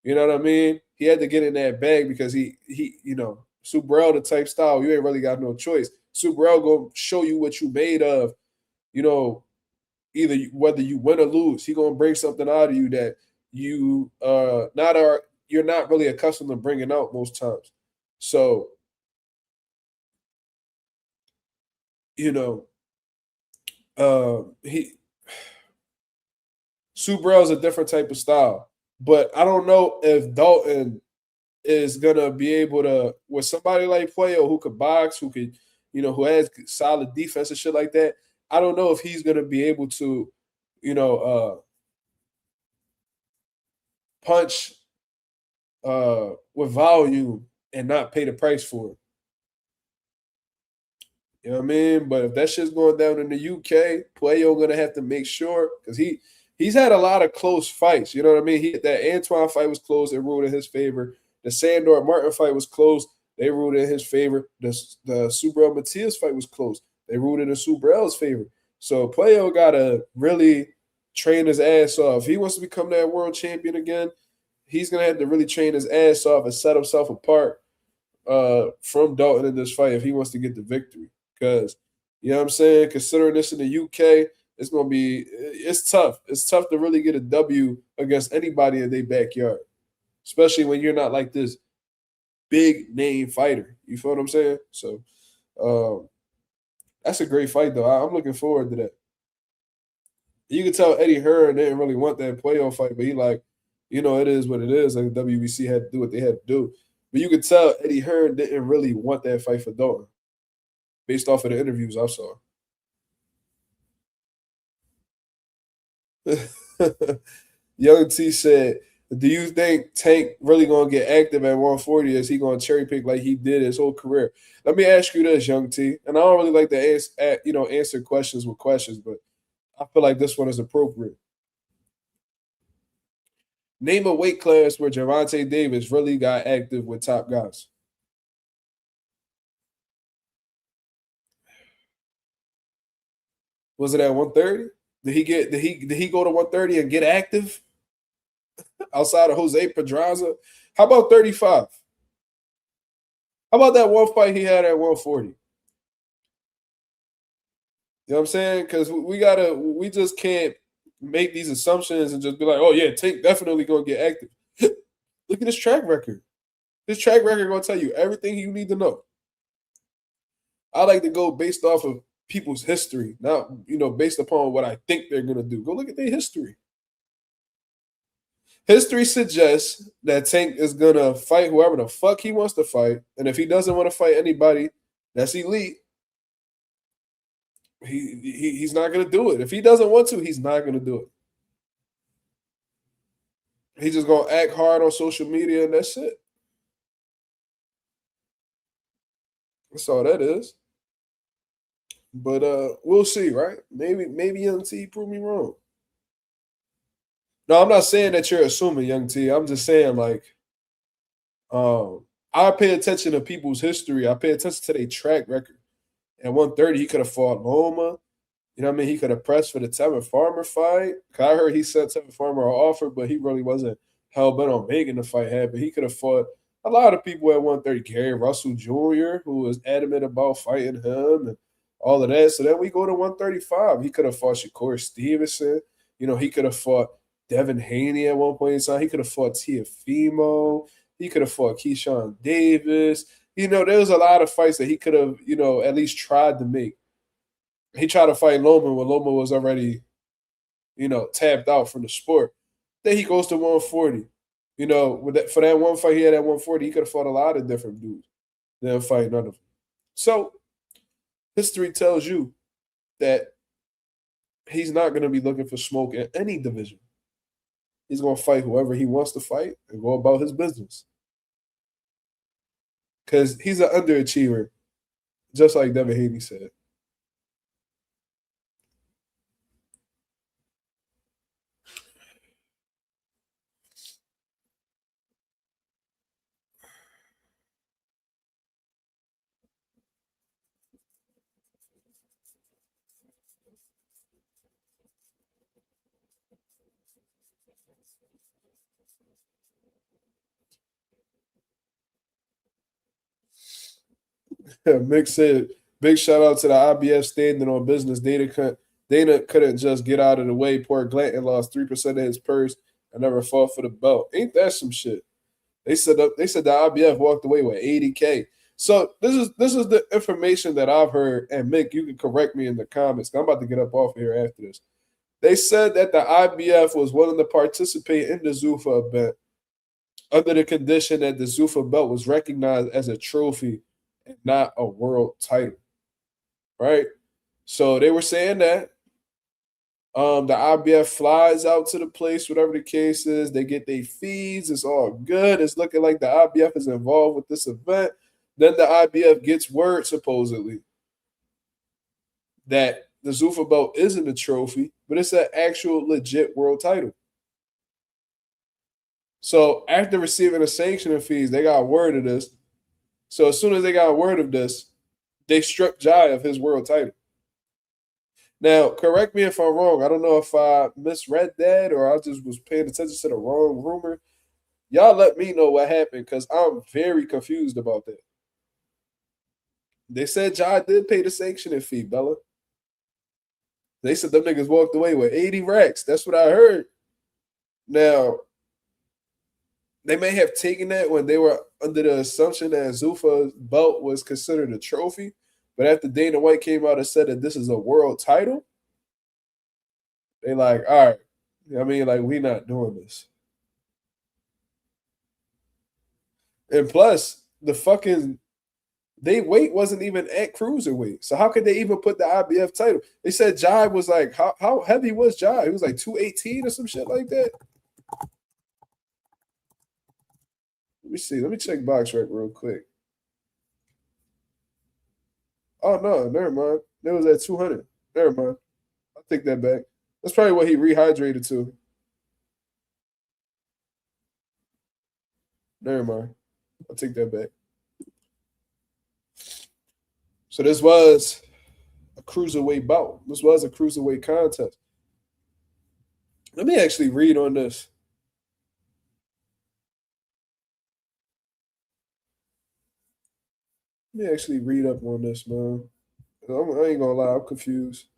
You know what I mean? He had to get in that bag because Subriel the type style, you ain't really got no choice. Subriel gonna show you what you made of, either whether you win or lose. He gonna bring something out of you that you're not really accustomed to bringing out most times. So, he Subriel is a different type of style, but I don't know if Dalton is gonna be able to with somebody like Puyo who could box, who could, who has solid defense and shit like that. I don't know if he's gonna be able to, punch with volume and not pay the price for it. You know what I mean? But if that shit's going down in the UK, Puyo gonna have to make sure because he's had a lot of close fights. You know what I mean? That Antoine fight was close, it ruled in his favor. The Sandor Martin fight was close, they ruled in his favor. The Subriel Matias fight was close, they ruled in the Subriel's favor. So Puyo gotta really train his ass off. If he wants to become that world champion again, he's gonna have to really train his ass off and set himself apart from Dalton in this fight if he wants to get the victory. Because you know what I'm saying, considering this in the UK, it's tough. It's tough to really get a W against anybody in their backyard, especially when you're not like this big name fighter. You feel what I'm saying? So that's a great fight though. I'm looking forward to that. You can tell Eddie Hearn didn't really want that playoff fight, but he like, it is what it is. Like WBC had to do what they had to do. But you could tell Eddie Hearn didn't really want that fight for Dalton, based off of the interviews I saw. Young T said, "Do you think Tank really gonna get active at 140? Is he gonna cherry pick like he did his whole career?" Let me ask you this, Young T, and I don't really like to answer questions with questions, but I feel like this one is appropriate. Name a weight class where Gervonta Davis really got active with top guys. Was it at 130? Did he go to 130 and get active outside of Jose Pedraza? How about 35? How about that one fight he had at 140? You know what I'm saying? Because we just can't make these assumptions and just be like, oh yeah, Tank definitely gonna get active. Look at his track record. His track record gonna tell you everything you need to know. I like to go based off of people's history, not based upon what I think they're gonna do. Go look at their history. History suggests that Tank is gonna fight whoever the fuck he wants to fight, and if he doesn't want to fight anybody that's elite, he's not gonna do it. If he doesn't want to, he's not gonna do it. He's just gonna act hard on social media, and that's it. That's all that is. But we'll see, right? Maybe Young T prove me wrong. No, I'm not saying that you're assuming, Young T. I'm just saying like I pay attention to people's history. I pay attention to their track record. At 130, he could have fought Loma. You know what I mean? He could have pressed for the Tevin Farmer fight. I heard he sent Tevin Farmer an offer, but he really wasn't hell bent on making the fight happen. He could have fought a lot of people at 130. Gary Russell Jr., who was adamant about fighting him and all of that. So then we go to 135. He could have fought Shakur Stevenson. You know, he could have fought Devin Haney at one point in time. He could have fought Tiafimo. He could have fought Keyshawn Davis. You know, there was a lot of fights that he could have, you know, at least tried to make. He tried to fight Loma when Loma was already, you know, tapped out from the sport. Then he goes to 140. You know, with that, for that one fight he had at 140, he could have fought a lot of different dudes. Then fight none of them. So history tells you that he's not going to be looking for smoke in any division. He's going to fight whoever he wants to fight and go about his business. Because he's an underachiever, just like Devin Haney said. Mick said, big shout out to the IBF standing on business. Dana couldn't just get out of the way. Poor Glanton lost 3% of his purse and never fought for the belt. Ain't that some shit? They said the IBF walked away with 80K. So this is the information that I've heard. And Mick, you can correct me in the comments. I'm about to get up off here after this. They said that the IBF was willing to participate in the Zuffa event under the condition that the Zuffa belt was recognized as a trophy and not a world title. Right? So they were saying that. The IBF flies out to the place, whatever the case is. They get their fees. It's all good. It's looking like the IBF is involved with this event. Then the IBF gets word, supposedly, that the Zuffa belt isn't a trophy, but it's an actual legit world title. So after receiving the sanctioning fees, they got word of this. So as soon as they got word of this, they stripped Jai of his world title. Now, correct me if I'm wrong. I don't know if I misread that or I just was paying attention to the wrong rumor. Y'all let me know what happened because I'm very confused about that. They said Jai did pay the sanctioning fee, Bella. They said them niggas walked away with 80 racks. That's what I heard. Now, they may have taken that when they were under the assumption that Zuffa's belt was considered a trophy. But after Dana White came out and said that this is a world title, they like, all right. I mean, like, we not doing this. And plus, the fucking they weight wasn't even at cruiserweight. So how could they even put the IBF title? They said Jai was like, how heavy was Jai? He was like 218 or some shit like that. Let me see. Let me check BoxRec real quick. Oh no, never mind. It was at 200. Never mind. I'll take that back. That's probably what he rehydrated to. Never mind. I'll take that back. So this was a cruiserweight bout. This was a cruiserweight contest. Let me actually read on this. Let me actually read up on this, man. I ain't gonna lie, I'm confused.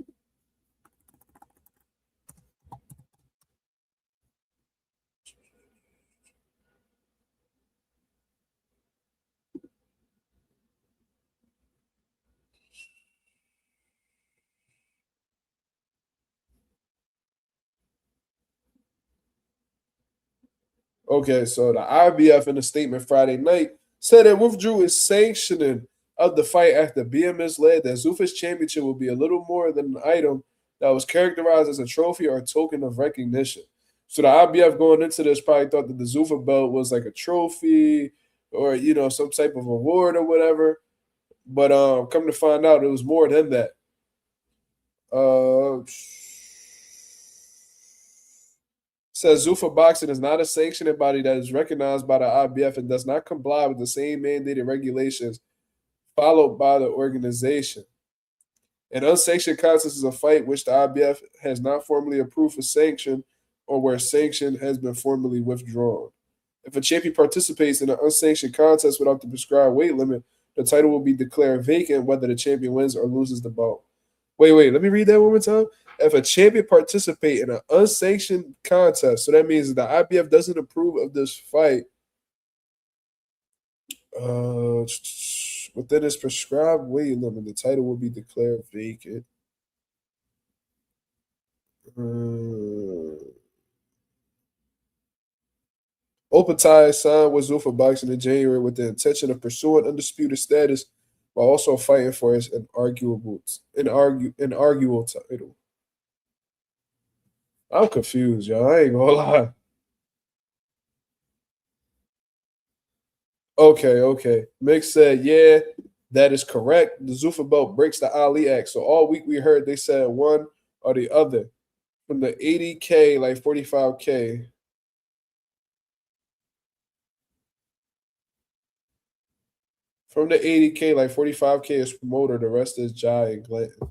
Okay, so the IBF in a statement Friday night said it withdrew its sanctioning of the fight after BMS led that Zuffa's championship will be a little more than an item that was characterized as a trophy or a token of recognition. So the IBF going into this probably thought that the Zuffa belt was like a trophy or some type of award or whatever. But come to find out, it was more than that. Says Zuffa Boxing is not a sanctioning body that is recognized by the IBF and does not comply with the same mandated regulations followed by the organization. An unsanctioned contest is a fight which the IBF has not formally approved for sanction or where sanction has been formally withdrawn. If a champion participates in an unsanctioned contest without the prescribed weight limit, the title will be declared vacant whether the champion wins or loses the bout. Wait, let me read that one more time. If a champion participates in an unsanctioned contest, so that means the IBF doesn't approve of this fight within its prescribed weight limit, the title will be declared vacant. Opatai signed with Zuffa Boxing in January with the intention of pursuing undisputed status while also fighting for his inarguable title. I'm confused, y'all. I ain't gonna lie. Okay. Mick said, yeah, that is correct. The Zuffa belt breaks the Ali Act. So all week we heard they said one or the other. From the 80K, like 45K. From the 80K, like 45K is promoter. The rest is Jai and Glanton.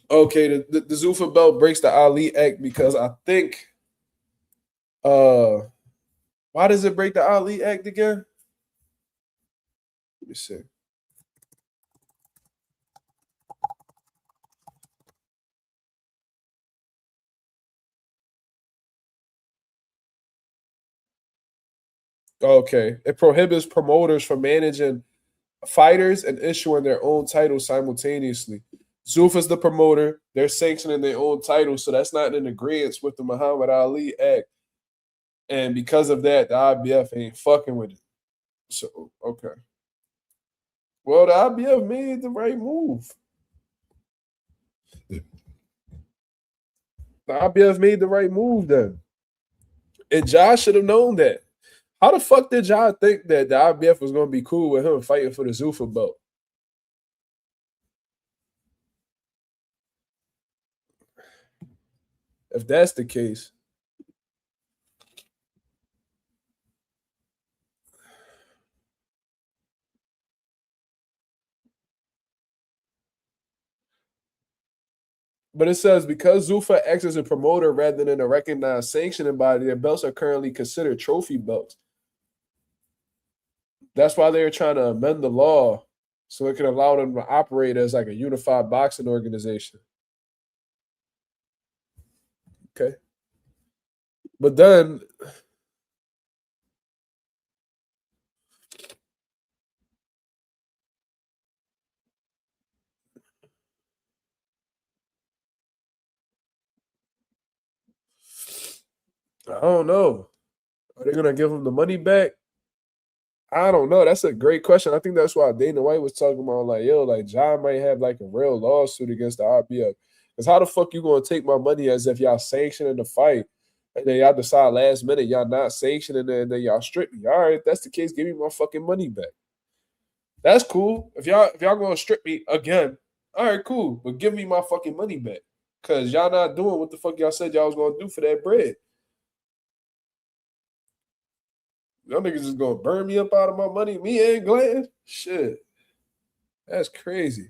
Okay, the Zuffa belt breaks the Ali Act because I think why does it break the Ali Act again? Let me see. Okay. It prohibits promoters from managing fighters and issuing their own titles simultaneously. Zuffa's the promoter. They're sanctioning their own title, so that's not in agreement with the Muhammad Ali Act. And because of that, the IBF ain't fucking with it. So, okay. Well, the IBF made the right move. The IBF made the right move then. And Josh should have known that. How the fuck did y'all think that the IBF was going to be cool with him fighting for the Zuffa belt? If that's the case. But it says because Zuffa acts as a promoter rather than a recognized sanctioning body, their belts are currently considered trophy belts. That's why they're trying to amend the law so it can allow them to operate as like a unified boxing organization. Okay. But then I don't know. Are they gonna give him the money back? I don't know. That's a great question. I think that's why Dana White was talking about like, yo, like John might have like a real lawsuit against the IBF. Because how the fuck you gonna take my money as if y'all sanctioning the fight, and then y'all decide last minute y'all not sanctioning it, and then y'all strip me? All right, if that's the case, give me my fucking money back. That's cool. If y'all gonna strip me again, all right, cool. But give me my fucking money back. Cause y'all not doing what the fuck y'all said y'all was gonna do for that bread. Y'all niggas just gonna burn me up out of my money. Me and Glenn? Shit. That's crazy.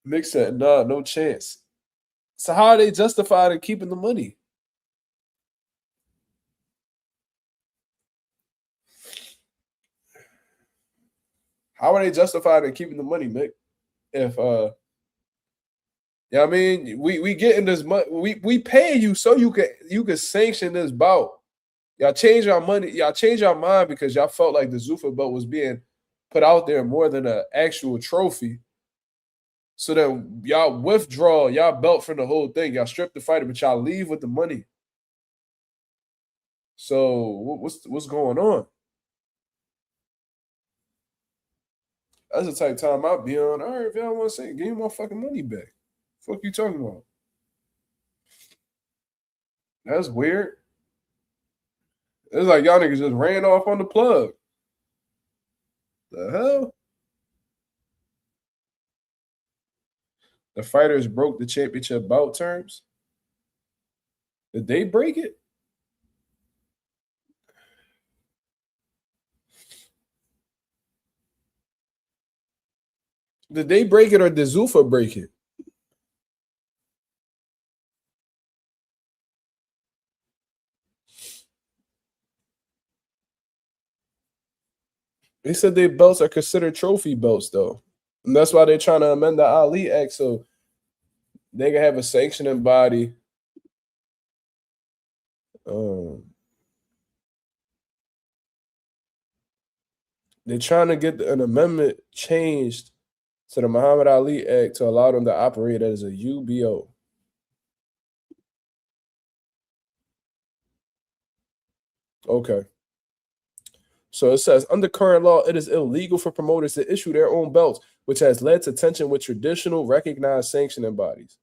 Nick said, nah, no chance. So how are they justified in keeping the money? How are they justified in keeping the money, Nick? If yeah, I mean, we getting this money, we pay you so you can sanction this bout. Y'all change our money, y'all change our mind because y'all felt like the Zuffa belt was being put out there more than an actual trophy. So then y'all withdraw y'all belt from the whole thing. Y'all strip the fighter, but y'all leave with the money. So what's going on? That's the type of time I'll be on. All right, if y'all want to say, give me my fucking money back. Fuck you talking about? That's weird. It's like y'all niggas just ran off on the plug. The hell? The fighters broke the championship bout terms. Did they break it? Did they break it or did Zuffa break it? They said their belts are considered trophy belts, though. And that's why they're trying to amend the Ali Act so they can have a sanctioning body. They're trying to get an amendment changed to the Muhammad Ali Act to allow them to operate as a UBO. Okay. So it says, under current law, it is illegal for promoters to issue their own belts, which has led to tension with traditional recognized sanctioning bodies.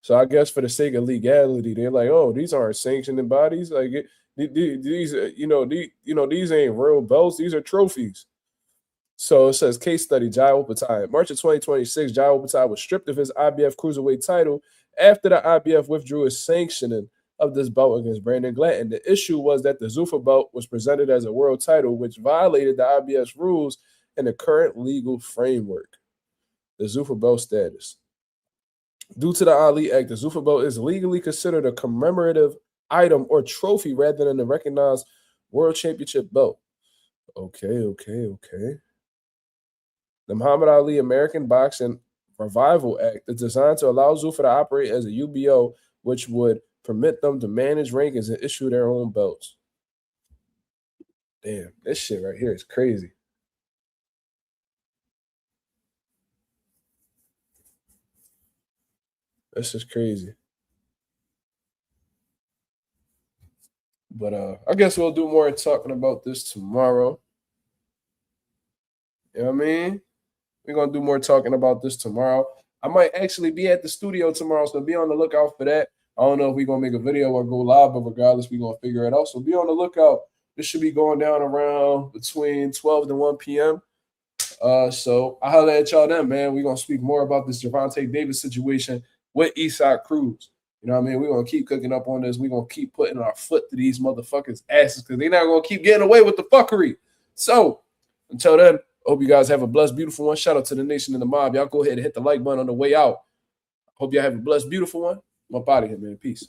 So I guess for the sake of legality, they're like, oh, these aren't sanctioning bodies. Like these, these ain't real belts. These are trophies. So it says, case study, Jai Opatai. In March of 2026, Jai Opatai was stripped of his IBF cruiserweight title after the IBF withdrew its sanctioning of this bout against Brandon Glanton. The issue was that the Zuffa belt was presented as a world title, which violated the IBF's rules and the current legal framework. The Zuffa belt status. Due to the Ali Act, the Zuffa belt is legally considered a commemorative item or trophy rather than a recognized world championship belt. Okay. The Muhammad Ali American Boxing Revival Act is designed to allow Zuffa to operate as a UBO, which would permit them to manage rankings and issue their own belts. Damn, this shit right here is crazy. This is crazy. But I guess we'll do more talking about this tomorrow. You know what I mean? We're going to do more talking about this tomorrow. I might actually be at the studio tomorrow, so be on the lookout for that. I don't know if we're going to make a video or go live, but regardless, we're going to figure it out. So be on the lookout. This should be going down around between 12 to 1 p.m. So I'll holler at y'all then, man. We're going to speak more about this Gervonta Davis situation with Eastside Cruz. You know what I mean? We're going to keep cooking up on this. We're going to keep putting our foot to these motherfuckers' asses because they're not going to keep getting away with the fuckery. So until then, hope you guys have a blessed, beautiful one. Shout out to the nation and the mob. Y'all go ahead and hit the like button on the way out. Hope y'all have a blessed, beautiful one. I'm up out of here, man. Peace.